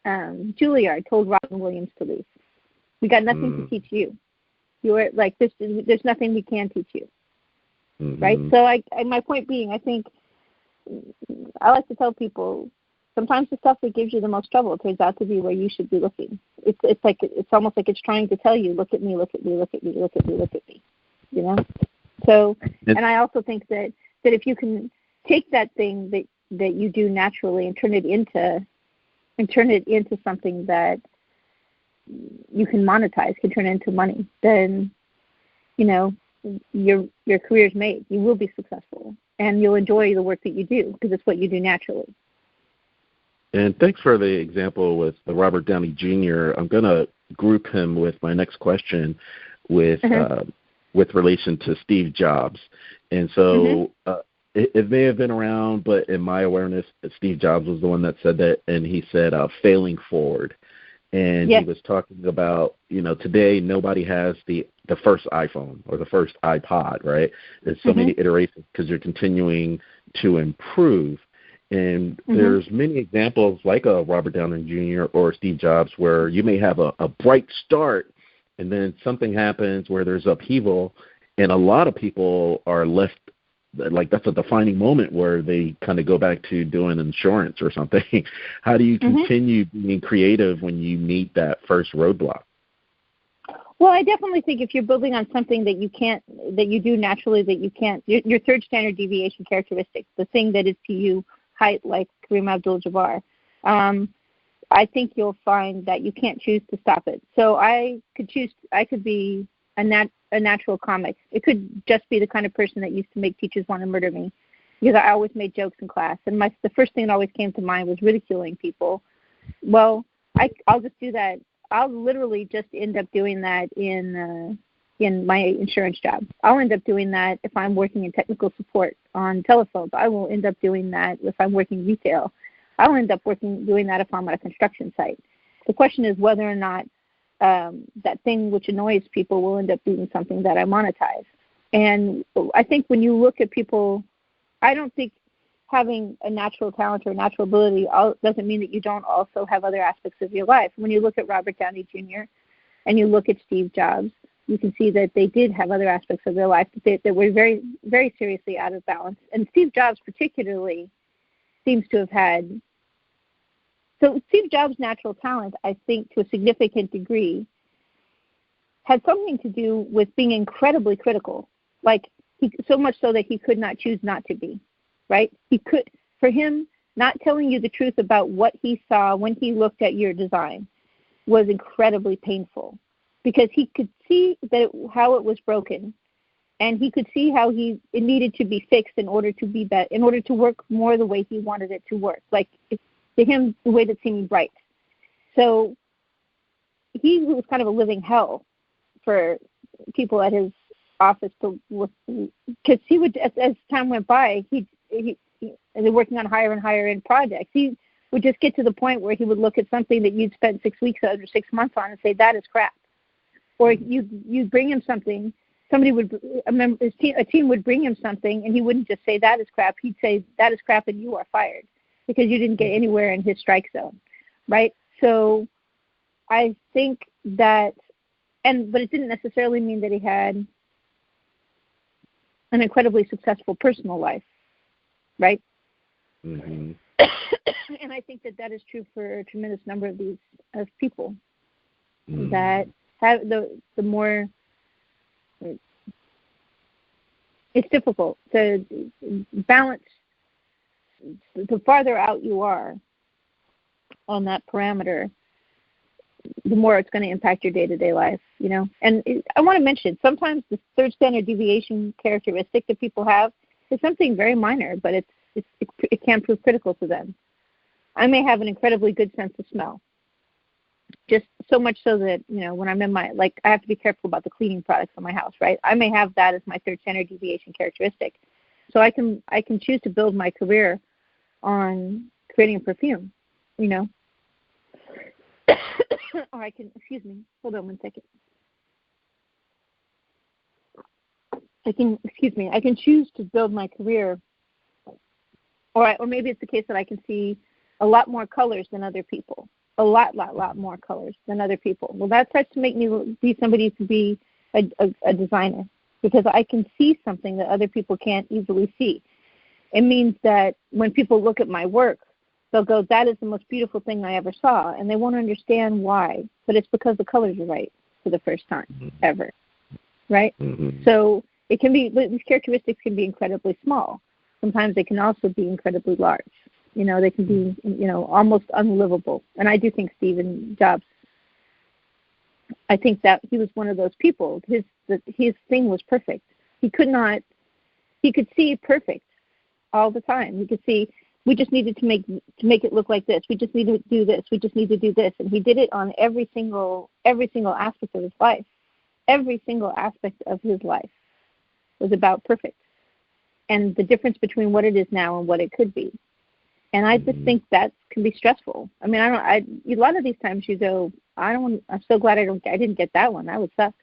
Juilliard told Robin Williams to leave. "We got nothing to teach you. You're like this. There's nothing we can teach you." Right? So my point being, I think I like to tell people, sometimes the stuff that gives you the most trouble turns out to be where you should be looking. It's almost like it's trying to tell you, "Look at me, look at me, look at me, look at me, look at me." So, and I also think that if you can take that thing that you do naturally and turn it into something that you can monetize, can turn into money, then your career's made. You will be successful, and you'll enjoy the work that you do because it's what you do naturally. And thanks for the example with the Robert Downey Jr. I'm going to group him with my next question with relation to Steve Jobs. And so it may have been around, but in my awareness, Steve Jobs was the one that said that, and he said failing forward. And he was talking about, today nobody has the first iPhone or the first iPod, right? There's so many iterations because you're continuing to improve. And there's many examples like a Robert Downey Jr. or Steve Jobs where you may have a bright start and then something happens where there's upheaval, and a lot of people are left, like that's a defining moment where they kind of go back to doing insurance or something. How do you continue being creative when you meet that first roadblock? Well, I definitely think if you're building on something that you do naturally, that you can't, your third standard deviation characteristic, the thing that is to you height like Kareem Abdul-Jabbar, I think you'll find that you can't choose to stop it. So I could be a natural comic. It could just be the kind of person that used to make teachers want to murder me, because I always made jokes in class. And the first thing that always came to mind was ridiculing people. Well, I'll just do that. I'll literally just end up doing that in my insurance job. I'll end up doing that if I'm working in technical support on telephones. I will end up doing that if I'm working retail. I'll end up doing that if I'm at a construction site. The question is whether or not that thing which annoys people will end up being something that I monetize. And I think when you look at people, I don't think having a natural talent or a natural ability doesn't mean that you don't also have other aspects of your life. When you look at Robert Downey Jr., and you look at Steve Jobs, you can see that they did have other aspects of their life that were very, very seriously out of balance. And Steve Jobs particularly seems to have had, so Steve Jobs' natural talent, I think, to a significant degree, had something to do with being incredibly critical, so much so that he could not choose not to be, right? For him, not telling you the truth about what he saw when he looked at your design was incredibly painful, because he could see how it was broken, and he could see how it needed to be fixed in order to be better, in order to work more the way he wanted it to work, to him, the way that seemed right. So he was kind of a living hell for people at his office because he would, as time went by, they're working on higher and higher end projects. He would just get to the point where he would look at something that you'd spent 6 weeks or 6 months on and say, that is crap. Or you bring him something, a team would bring him something, and he wouldn't just say that is crap. He'd say that is crap and you are fired because you didn't get anywhere in his strike zone, right? So I think that, but it didn't necessarily mean that he had an incredibly successful personal life, right? Mm-hmm. And I think that is true for a tremendous number of these people Mm-hmm. that have the more. It's difficult to balance. The farther out you are on that parameter, the more it's going to impact your day-to-day life, And I want to mention, sometimes the third standard deviation characteristic that people have is something very minor, but it can prove critical to them. I may have an incredibly good sense of smell, just so much so that, when I'm in I have to be careful about the cleaning products in my house, right? I may have that as my third standard deviation characteristic. So I can choose to build my career on creating a perfume, or I can, hold on 1 second. I can choose to build my career, or maybe it's the case that I can see a lot more colors than other people, a lot more colors than other people. Well, that starts to make me be somebody to be a designer, because I can see something that other people can't easily see. It means that when people look at my work, they'll go, that is the most beautiful thing I ever saw, and they won't understand why, but it's because the colors are right for the first time ever, right? Mm-hmm. So these characteristics can be incredibly small. Sometimes they can also be incredibly large. They can be, almost unlivable. And I do think Steve Jobs, I think that he was one of those people. His thing was perfect. He could see perfect all the time. He could see, we just needed to make it look like this. We just need to do this. We just need to do this. And he did it on every single aspect of his life. Every single aspect of his life was about perfect, and the difference between what it is now and what it could be. And I just think that can be stressful. I mean, a lot of these times you go, I'm so glad I didn't get that one. That would suck.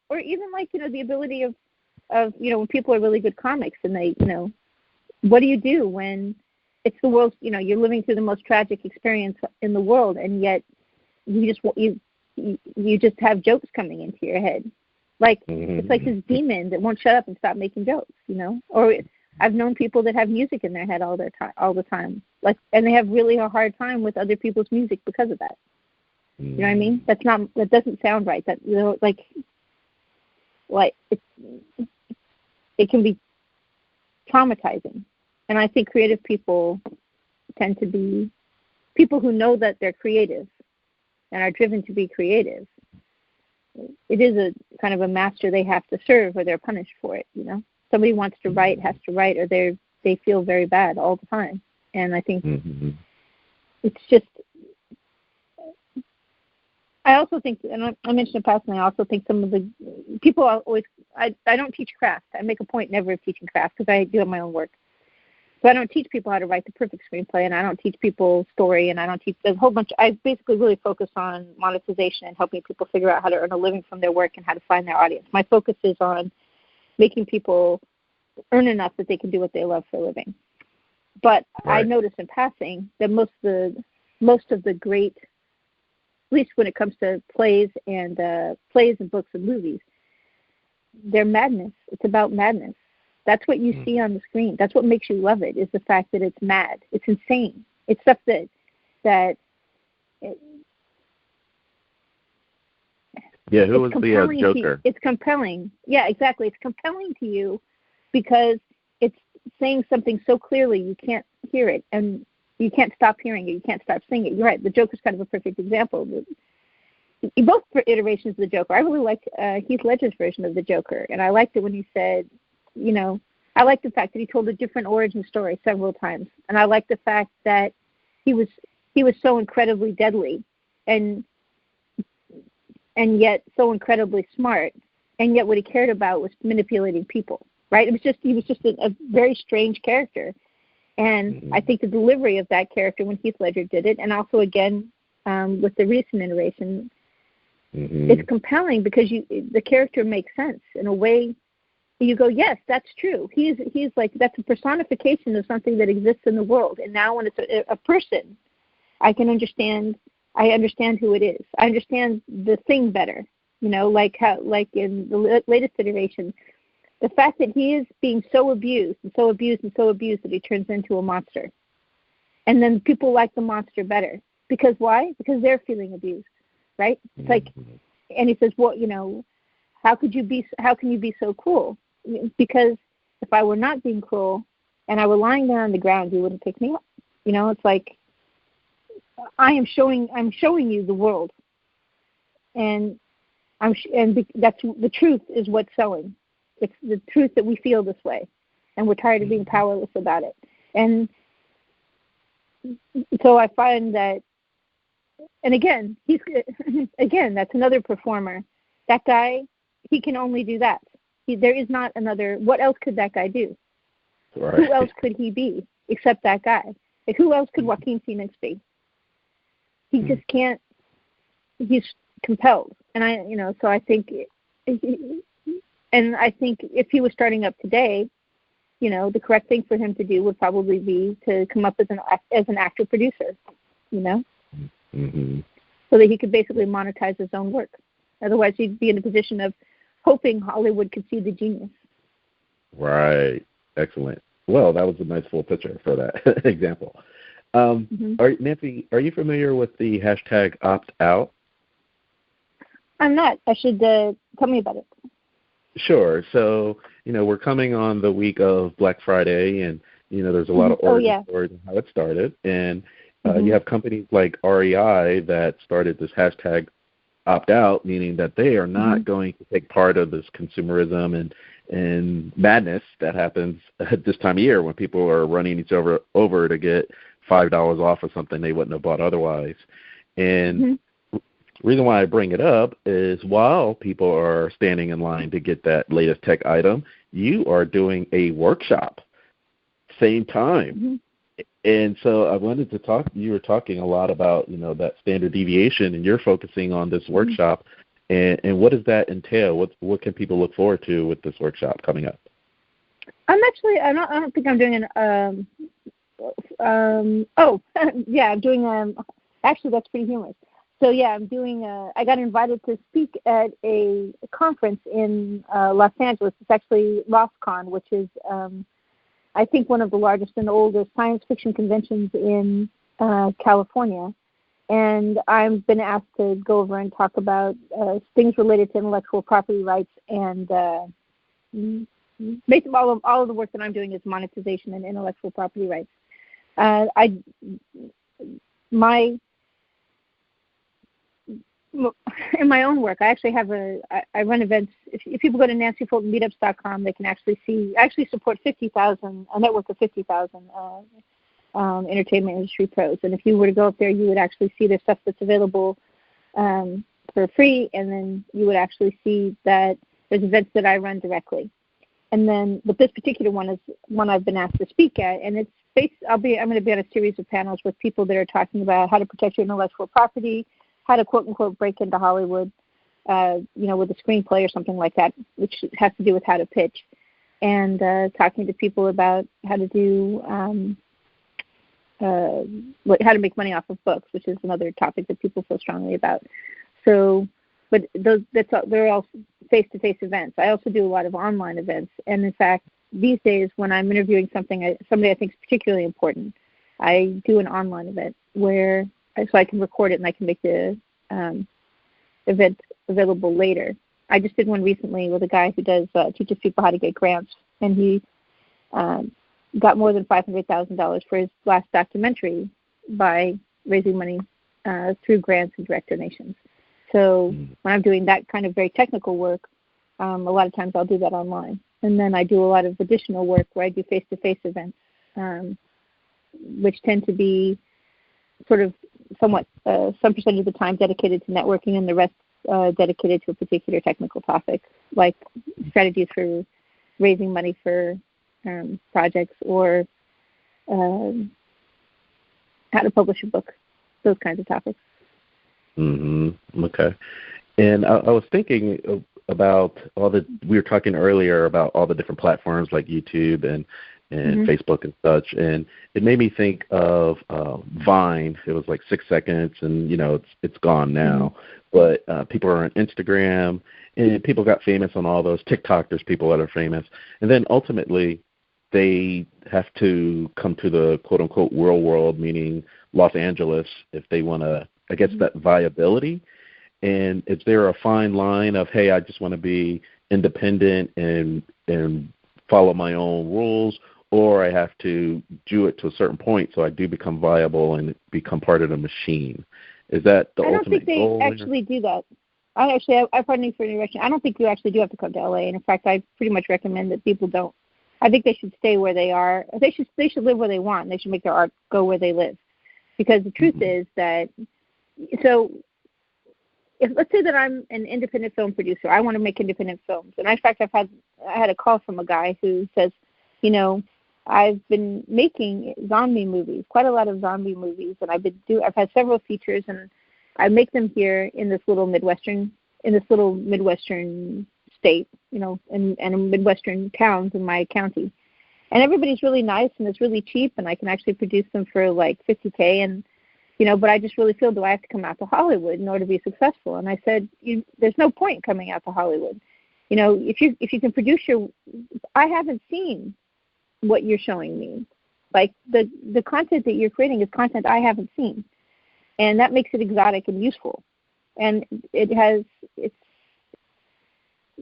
Or even the ability of when people are really good comics, and they, what do you do when it's the world's, you're living through the most tragic experience in the world, and yet you just have jokes coming into your head. It's like this demon that won't shut up and stop making jokes, Or I've known people that have music in their head all the time, and they have really a hard time with other people's music because of that. You know what I mean? That doesn't sound right. That it can be traumatizing. And I think creative people tend to be people who know that they're creative and are driven to be creative. It is a kind of a master they have to serve, or they're punished for it. Somebody wants to write, has to write, or they feel very bad all the time. And I think it's just. I also think, and I mentioned in passing, I also think some of the people always. I don't teach craft. I make a point never of teaching craft because I do have my own work. So I don't teach people how to write the perfect screenplay, and I don't teach people story, and I don't teach a whole bunch. I basically really focus on monetization and helping people figure out how to earn a living from their work and how to find their audience. My focus is on making people earn enough that they can do what they love for a living. But right. I notice in passing that most of most of the great, at least when it comes to plays and books and movies, they're madness. It's about madness. That's what you see on the screen. That's what makes you love it, is the fact that it's mad. It's insane. It's stuff that yeah, who was the Joker? It's compelling. Yeah, exactly. It's compelling to you because it's saying something so clearly you can't hear it, and you can't stop hearing it. You can't stop seeing it. You're right. The Joker's kind of a perfect example. Both iterations of the Joker. I really liked Heath Ledger's version of the Joker, and I liked it when he said, I liked the fact that he told a different origin story several times, and I liked the fact that he was so incredibly deadly, and yet so incredibly smart, and yet what he cared about was manipulating people. Right? He was just a very strange character, and I think the delivery of that character when Heath Ledger did it, and also again with the recent iteration, it's compelling because the character makes sense in a way. You go, yes, that's true. He's like, that's a personification of something that exists in the world, and now when it's a person, I understand who it is. I understand the thing better. Like in the latest iteration. The fact that he is being so abused and so abused and so abused that he turns into a monster. And then people like the monster better. Because why? Because they're feeling abused, right? It's like, and he says, well, how can you be so cruel? Because if I were not being cruel and I were lying down on the ground, you wouldn't pick me up. It's like, I'm showing you the world. And that's the truth is what's selling. It's the truth that we feel this way, and we're tired of being powerless about it. And so I find that, and again, that's another performer. That guy, he can only do that. There is not another. What else could that guy do? Right. Who else could he be except that guy? Like, who else could Joaquin Phoenix be? He just can't. He's compelled, and so I think. And I think if he was starting up today, the correct thing for him to do would probably be to come up as an actor producer, so that he could basically monetize his own work. Otherwise, he'd be in a position of hoping Hollywood could see the genius. Right. Excellent. Well, that was a nice full picture for that example. Nancy, are you familiar with the hashtag Optout? I'm not. I should tell me about it. Sure. So, we're coming on the week of Black Friday, and, there's a lot of origin stories and how it started. And you have companies like REI that started this hashtag Optout, meaning that they are not going to take part of this consumerism and madness that happens at this time of year when people are running each other over to get $5 off of something they wouldn't have bought otherwise. And the reason why I bring it up is while people are standing in line to get that latest tech item, you are doing a workshop same time. And so I wanted to talk, you were talking a lot about, that standard deviation, and you're focusing on this workshop. And what does that entail? What can people look forward to with this workshop coming up? I don't think I'm doing I'm doing, actually that's pretty humorous. So I'm doing. I got invited to speak at a conference in Los Angeles. It's actually LOSCON, which is, I think, one of the largest and oldest science fiction conventions in California. And I've been asked to go over and talk about things related to intellectual property rights, and basically all of the work that I'm doing is monetization and intellectual property rights. In my own work, I actually have I run events. If people go to nancyfultonmeetups.com, they can actually see. I actually support a network of 50,000 entertainment industry pros. And if you were to go up there, you would actually see the stuff that's available for free, and then you would actually see that there's events that I run directly. And then, but this particular one is one I've been asked to speak at, and it's I'm going to be on a series of panels with people that are talking about how to protect your intellectual property, how to quote unquote break into Hollywood, with a screenplay or something like that, which has to do with how to pitch, and talking to people about how to do how to make money off of books, which is another topic that people feel strongly about. So, but they're all face-to-face events. I also do a lot of online events, and in fact, these days when I'm interviewing somebody I think is particularly important, I do an online event so I can record it and I can make the event available later. I just did one recently with a guy who teaches people how to get grants, and he got more than $500,000 for his last documentary by raising money through grants and direct donations. So when I'm doing that kind of very technical work, a lot of times I'll do that online. And then I do a lot of additional work where I do face-to-face events, which tend to be sort of somewhat some percentage of the time dedicated to networking and the rest dedicated to a particular technical topic, like strategies for raising money for projects or how to publish a book, those kinds of topics. Okay. And I was thinking about we were talking earlier about all the different platforms like YouTube and Facebook and such, and it made me think of Vine. It was like 6 seconds, and it's gone now. But people are on Instagram, and people got famous on all those. TikTok, there's people that are famous, and then ultimately they have to come to the quote-unquote real world, meaning Los Angeles, if they want to, I guess, that viability. And is there a fine line of, hey, I just want to be independent and follow my own rules, or I have to do it to a certain point so I do become viable and become part of the machine? Is that the ultimate goal? I don't think they actually do that. I pardon you for interruption. I don't think you actually do have to come to LA. And in fact, I pretty much recommend that people don't. I think they should stay where they are. They should live where they want, and they should make their art go where they live. Because the truth is that, let's say that I'm an independent film producer. I want to make independent films. And in fact, I had a call from a guy who says, I've been making zombie movies, quite a lot of zombie movies, and I've had several features, and I make them here in this little Midwestern state, and in Midwestern towns in my county. And everybody's really nice, and it's really cheap, and I can actually produce them for like $50K, and but I just really feel, do I have to come out to Hollywood in order to be successful? And I said, there's no point coming out to Hollywood. If you can produce I haven't seen what you're showing me. Like the content that you're creating is content I haven't seen, and that makes it exotic and useful. And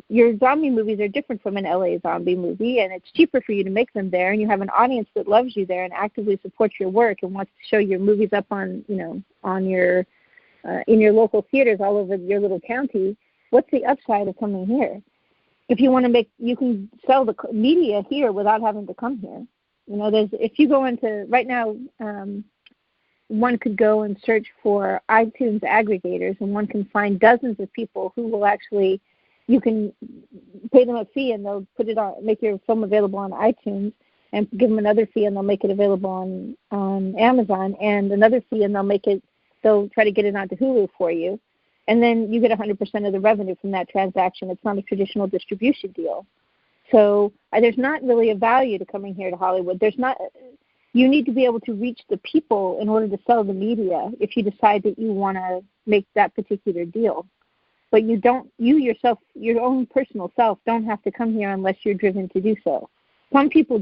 your zombie movies are different from an LA zombie movie, and it's cheaper for you to make them there, and you have an audience that loves you there and actively supports your work and wants to show your movies up on your in your local theaters all over your little county. What's the upside of coming here? If you want to you can sell the media here without having to come here. If you go into right now, one could go and search for iTunes aggregators, and one can find dozens of people who will actually. You can pay them a fee, and they'll make your film available on iTunes, and give them another fee, and they'll make it available on Amazon, and another fee, and they'll try to get it onto Hulu for you, and then you get 100% of the revenue from that transaction. It's not a traditional distribution deal, so there's not really a value to coming here to Hollywood. You need to be able to reach the people in order to sell the media if you decide that you want to make that particular deal. But you yourself, your own personal self, don't have to come here unless you're driven to do so. Some people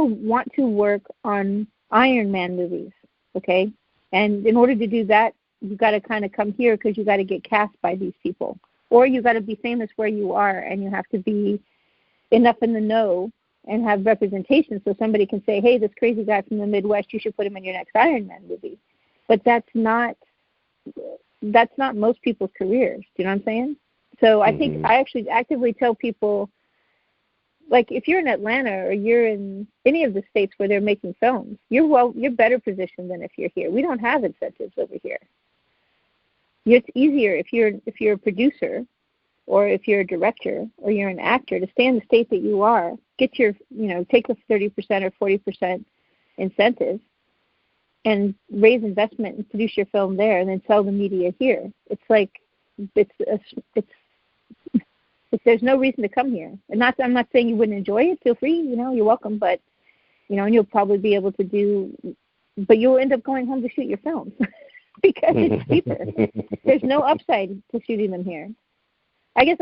want to work on Iron Man movies, okay? And in order to do that, you've got to kind of come here because you've got to get cast by these people. Or you've got to be famous where you are, and you have to be enough in the know and have representation so somebody can say, hey, this crazy guy from the Midwest, you should put him in your next Iron Man movie. But that's not most people's careers. Do you know what I'm saying? So I think I actually actively tell people, like, if you're in Atlanta or you're in any of the states where they're making films, you're better positioned than if you're here. We don't have incentives over here. It's easier if you're a producer or if you're a director or you're an actor to stay in the state that you are, get your take a 30% or 40% incentive, and raise investment and produce your film there, and then sell the media here. It's like there's no reason to come here. And I'm not saying you wouldn't enjoy it. Feel free, you're welcome. But and you'll probably be able to but you'll end up going home to shoot your films because it's cheaper. There's no upside to shooting them here. I guess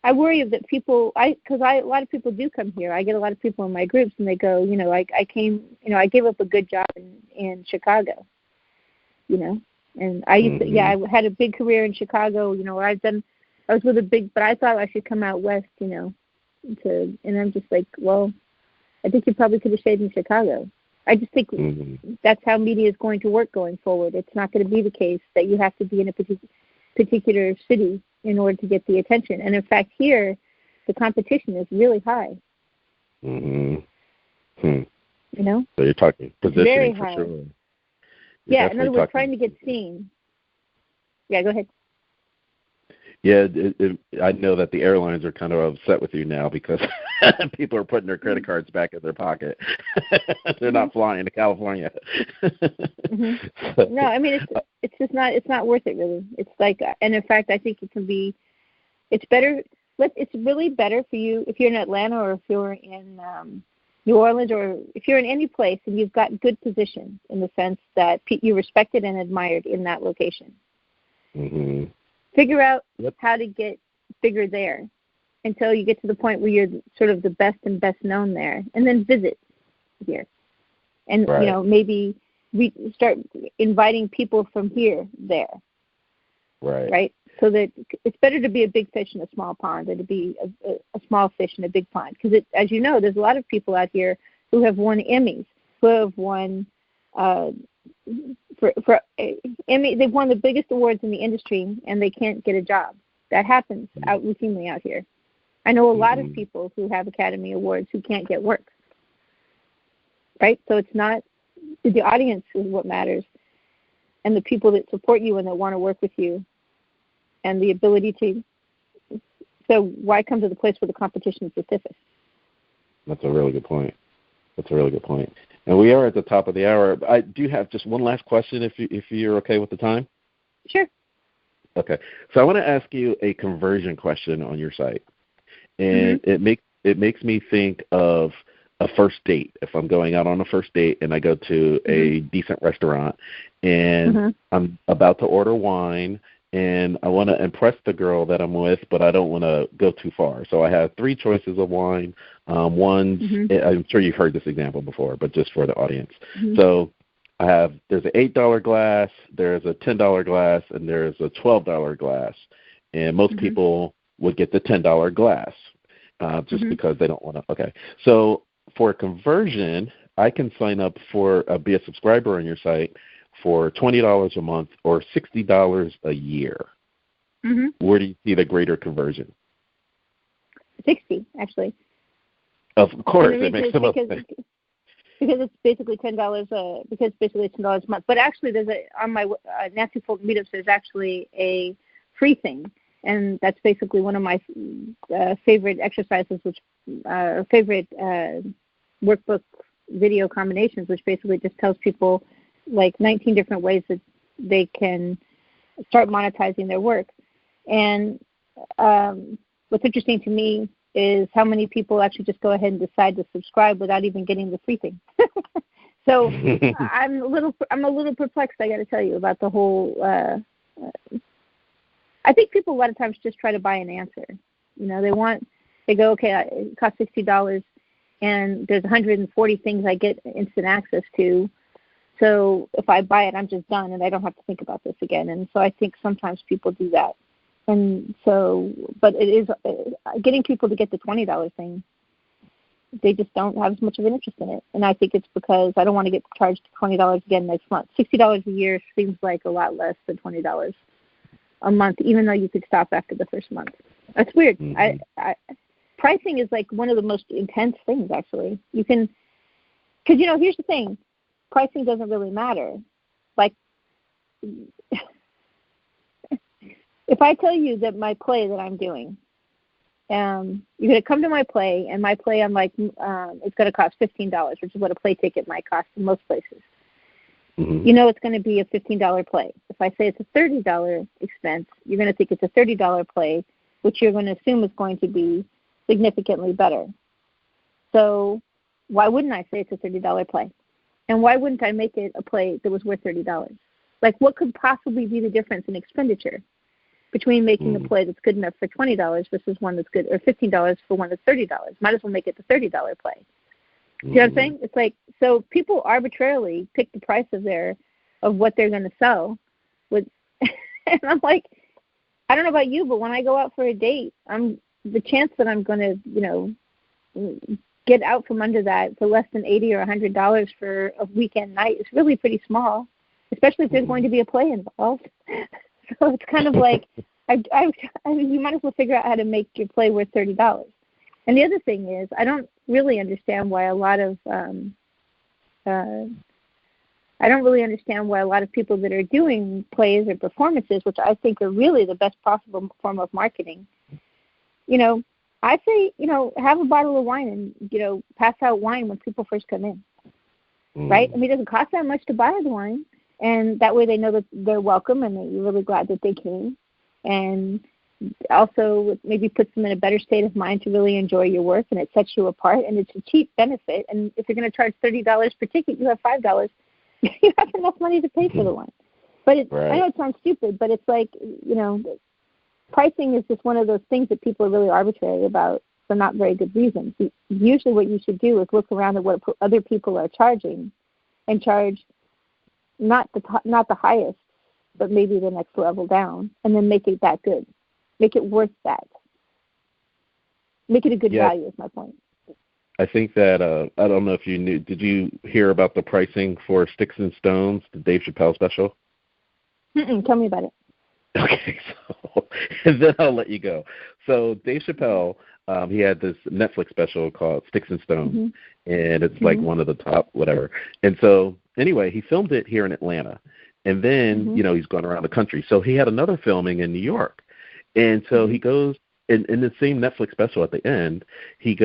I worry that people, because a lot of people do come here. I get a lot of people in my groups, and they go, I gave up a good job in Chicago, and I used to, I had a big career in Chicago, where I was with but I thought I should come out west, and I'm just like, well, I think you probably could have stayed in Chicago. I just think that's how media is going to work going forward. It's not going to be the case that you have to be in a particular city in order to get the attention. And in fact, here, the competition is really high. So you're talking positioning very for high. sure. In other words, trying to get seen. Yeah, go ahead. Yeah, I know that the airlines are kind of upset with you now because people are putting their credit cards back in their pocket. They're not flying to California. So, no, I mean it's just not. It's not worth it really. It's like, and in fact, I think it can be. It's better. It's really better for you if you're in Atlanta or if you're in New Orleans or if you're in any place and you've got good position in the sense that you're respected and admired in that location. Figure out how to get bigger there until you get to the point where you're sort of the best and best known there, and then visit here. And, maybe we start inviting people from here there. Right? So that it's better to be a big fish in a small pond than to be a small fish in a big pond. Because, as you know, there's a lot of people out here who have won Emmys, who have won for Emmy, they've won the biggest awards in the industry, and they can't get a job. That happens routinely out here. I know a lot of people who have Academy Awards who can't get work. Right? So it's not the audience is what matters, and the people that support you and that want to work with you, and the ability to. So why come to the place where the competition is the stiffest? That's a really good point. And we are at the top of the hour. I do have just one last question, if you're okay with the time. Sure. Okay. So I want to ask you a conversion question on your site, and it makes me think of a first date. If I'm going out on a first date and I go to a decent restaurant, and I'm about to order wine, and I want to impress the girl that I'm with, but I don't want to go too far. So I have 3 choices of wine. I'm sure you've heard this example before, but just for the audience. So there's an $8 glass, there's a $10 glass, and there's a $12 glass. And most people would get the $10 glass just because they don't want to. Okay. So for conversion, I can sign up be a subscriber on your site for $20 a month or $60 a year. Where do you see the greater conversion? 60, actually. Of course, it makes the most sense. Because it's basically $10. Because basically it's $10 a month. But actually, there's on my Nancy Fulton meetups. There's actually a free thing, and that's basically one of my favorite exercises, favorite workbook video combinations, which basically just tells people like 19 different ways that they can start monetizing their work. And what's interesting to me is how many people actually just go ahead and decide to subscribe without even getting the free thing. So I'm a little perplexed, I got to tell you, about the whole. I think people a lot of times just try to buy an answer. They go, okay, it costs $60, and there's 140 things I get instant access to. So if I buy it, I'm just done, and I don't have to think about this again. And so I think sometimes people do that. And so, but it is getting people to get the $20 thing. They just don't have as much of an interest in it. And I think it's because I don't want to get charged $20 again next month. $60 a year seems like a lot less than $20 a month, even though you could stop after the first month. That's weird. Pricing is like one of the most intense things, actually. You can, because, here's the thing. Pricing doesn't really matter. Like, if I tell you that my play that I'm doing, you're going to come to my play, and my play, I'm like, it's going to cost $15, which is what a play ticket might cost in most places. It's going to be a $15 play. If I say it's a $30 expense, you're going to think it's a $30 play, which you're going to assume is going to be significantly better. So why wouldn't I say it's a $30 play? And why wouldn't I make it a play that was worth $30? Like, what could possibly be the difference in expenditure between making a play that's good enough for $20 versus one that's good, or $15 for one that's $30? Might as well make it the $30 play. Do you know what I'm saying? It's like, so people arbitrarily pick the price of what they're going to sell with, and I'm like, I don't know about you, but when I go out for a date, the chance that I'm going to, get out from under that for less than $80 or $100 for a weekend night is really pretty small, especially if there's going to be a play involved. So it's kind of like, you might as well figure out how to make your play worth $30. And the other thing is, I don't really understand why a lot of people that are doing plays or performances, which I think are really the best possible form of marketing, I say, have a bottle of wine and, pass out wine when people first come in, right? I mean, it doesn't cost that much to buy the wine, and that way they know that they're welcome and that you're really glad that they came, and also maybe puts them in a better state of mind to really enjoy your work, and it sets you apart, and it's a cheap benefit. And if you're going to charge $30 per ticket, you have $5. You have enough money to pay for the wine. But I know it sounds stupid, but it's like, pricing is just one of those things that people are really arbitrary about for not very good reasons. Usually what you should do is look around at what other people are charging and charge not the highest, but maybe the next level down, and then make it that good. Make it worth that. Make it a good value is my point. I think that, I don't know if you knew, did you hear about the pricing for Sticks and Stones, the Dave Chappelle special? Tell me about it. Okay, so and then I'll let you go. So Dave Chappelle, he had this Netflix special called Sticks and Stones, and it's like one of the top whatever. And so anyway, he filmed it here in Atlanta, and then he's going around the country. So he had another filming in New York, and so he goes in the same Netflix special at the end. He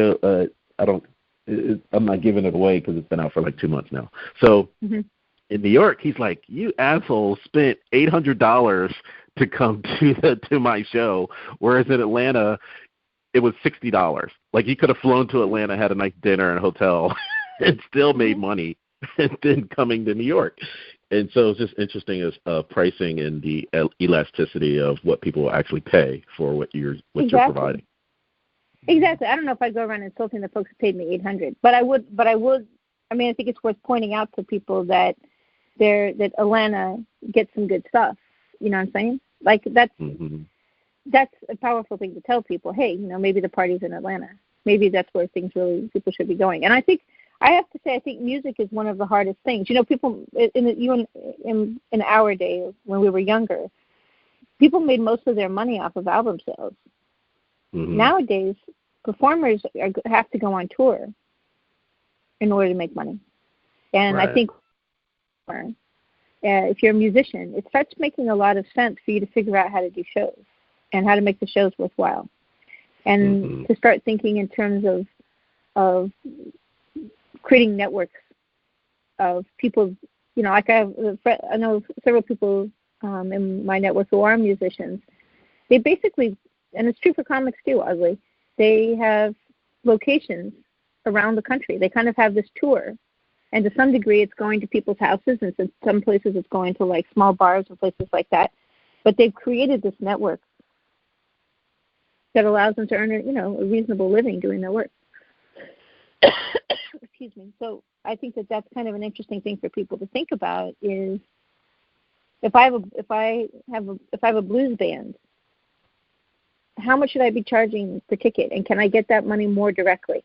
I'm not giving it away because it's been out for like 2 months now. So in New York, he's like, "You assholes spent $800 to come to my show," whereas in Atlanta, it was $60. Like, you could have flown to Atlanta, had a nice dinner and a hotel, and still made money, and then coming to New York. And so it's just interesting as pricing and the elasticity of what people will actually pay for what you're providing. Exactly. I don't know if I'd go around insulting the folks who paid me $800, but I would. I mean, I think it's worth pointing out to people that Atlanta gets some good stuff. You know what I'm saying? Like, that's a powerful thing to tell people. Hey, maybe the party's in Atlanta. Maybe that's where people should be going. And I have to say, I think music is one of the hardest things. People in our day when we were younger, people made most of their money off of album sales. Nowadays, performers have to go on tour in order to make money. And I think if you're a musician, it starts making a lot of sense for you to figure out how to do shows and how to make the shows worthwhile. And to start thinking in terms of creating networks of people, like I know several people in my network who are musicians. They basically, and it's true for comics too, oddly, they have locations around the country. They kind of have this tour. And to some degree, it's going to people's houses, and in some places it's going to, like, small bars and places like that. But they've created this network that allows them to earn a reasonable living doing their work. Excuse me. So I think that's kind of an interesting thing for people to think about is if I have a blues band, how much should I be charging per ticket, and can I get that money more directly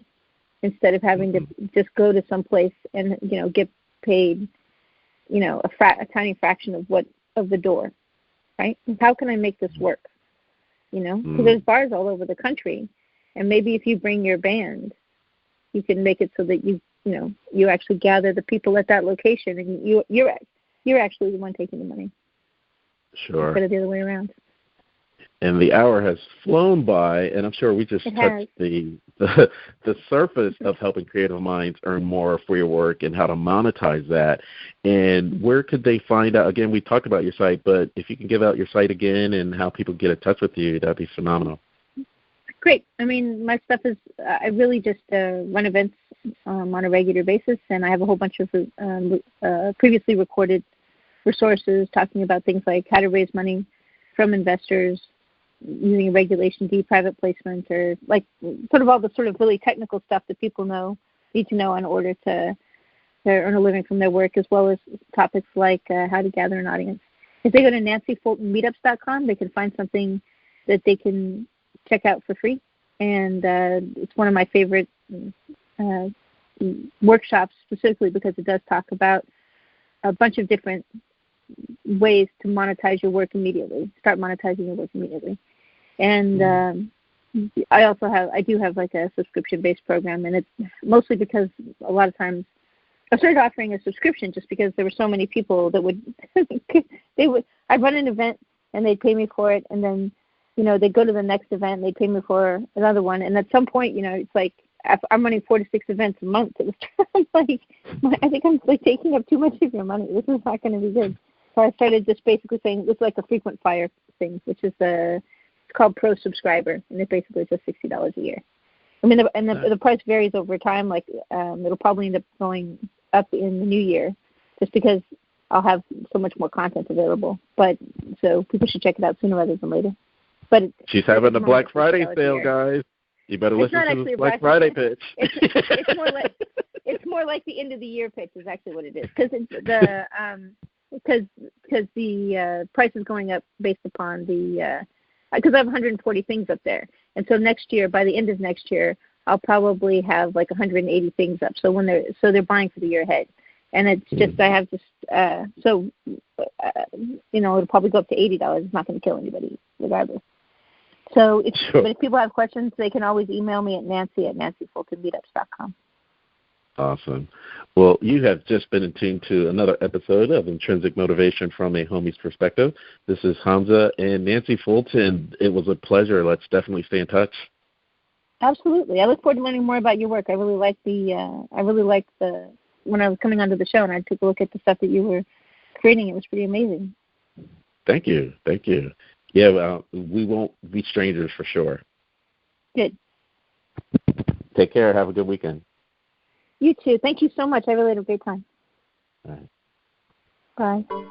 instead of having to just go to some place and get paid a tiny fraction of the door, right? How can I make this work? Because there's bars all over the country, and maybe if you bring your band, you can make it so that you actually gather the people at that location, and you're actually the one taking the money. Sure. Instead of the other way around. And the hour has flown by, and I'm sure we just touched the surface of helping creative minds earn more for your work and how to monetize that. And where could they find out? Again, we talked about your site, but if you can give out your site again and how people get in touch with you, that'd be phenomenal. Great. I mean, my stuff is, I really just run events on a regular basis, and I have a whole bunch of previously recorded resources talking about things like how to raise money from investors using a Regulation D private placement, or like sort of all the sort of really technical stuff that people need to know in order to earn a living from their work, as well as topics like how to gather an audience. If they go to nancyfultonmeetups.com, they can find something that they can check out for free, and it's one of my favorite workshops, specifically because it does talk about a bunch of different ways to monetize your work immediately, start monetizing your work immediately. And I do have like a subscription-based program, and it's mostly because a lot of times I started offering a subscription just because there were so many people that I'd run an event and they'd pay me for it, and then they'd go to the next event and they'd pay me for another one. And at some point, it's like I'm running 4 to 6 events a month. It was like, I think I'm like taking up too much of your money. This is not going to be good. So I started just basically saying this is like a frequent flyer thing, which is it's called Pro Subscriber, and it basically is just $60 a year. I mean, the price varies over time. Like it'll probably end up going up in the new year, just because I'll have so much more content available. But so people should check it out sooner rather than later. But she's having a Black Friday sale, guys. You bebetter listen to the Black Friday pitch. It's more like the end of the year pitch is actually what it is, because the price is going up based upon because I have 140 things up there, and so next year, by the end of next year, I'll probably have like 180 things up. So they're buying for the year ahead, and it's just I have just it'll probably go up to $80. It's not going to kill anybody regardless. So but if people have questions, they can always email me at nancy@nancyfultonmeetups.com. Awesome. Well, you have just been tuned to another episode of Intrinsic Motivation from a Homie's Perspective. This is Hamza and Nancy Fulton. It was a pleasure. Let's definitely stay in touch. Absolutely. I look forward to learning more about your work. I really liked when I was coming onto the show and I took a look at the stuff that you were creating. It was pretty amazing. Thank you. Yeah, well, we won't be strangers for sure. Good. Take care. Have a good weekend. You too. Thank you so much. I really had a great time. All right. Bye.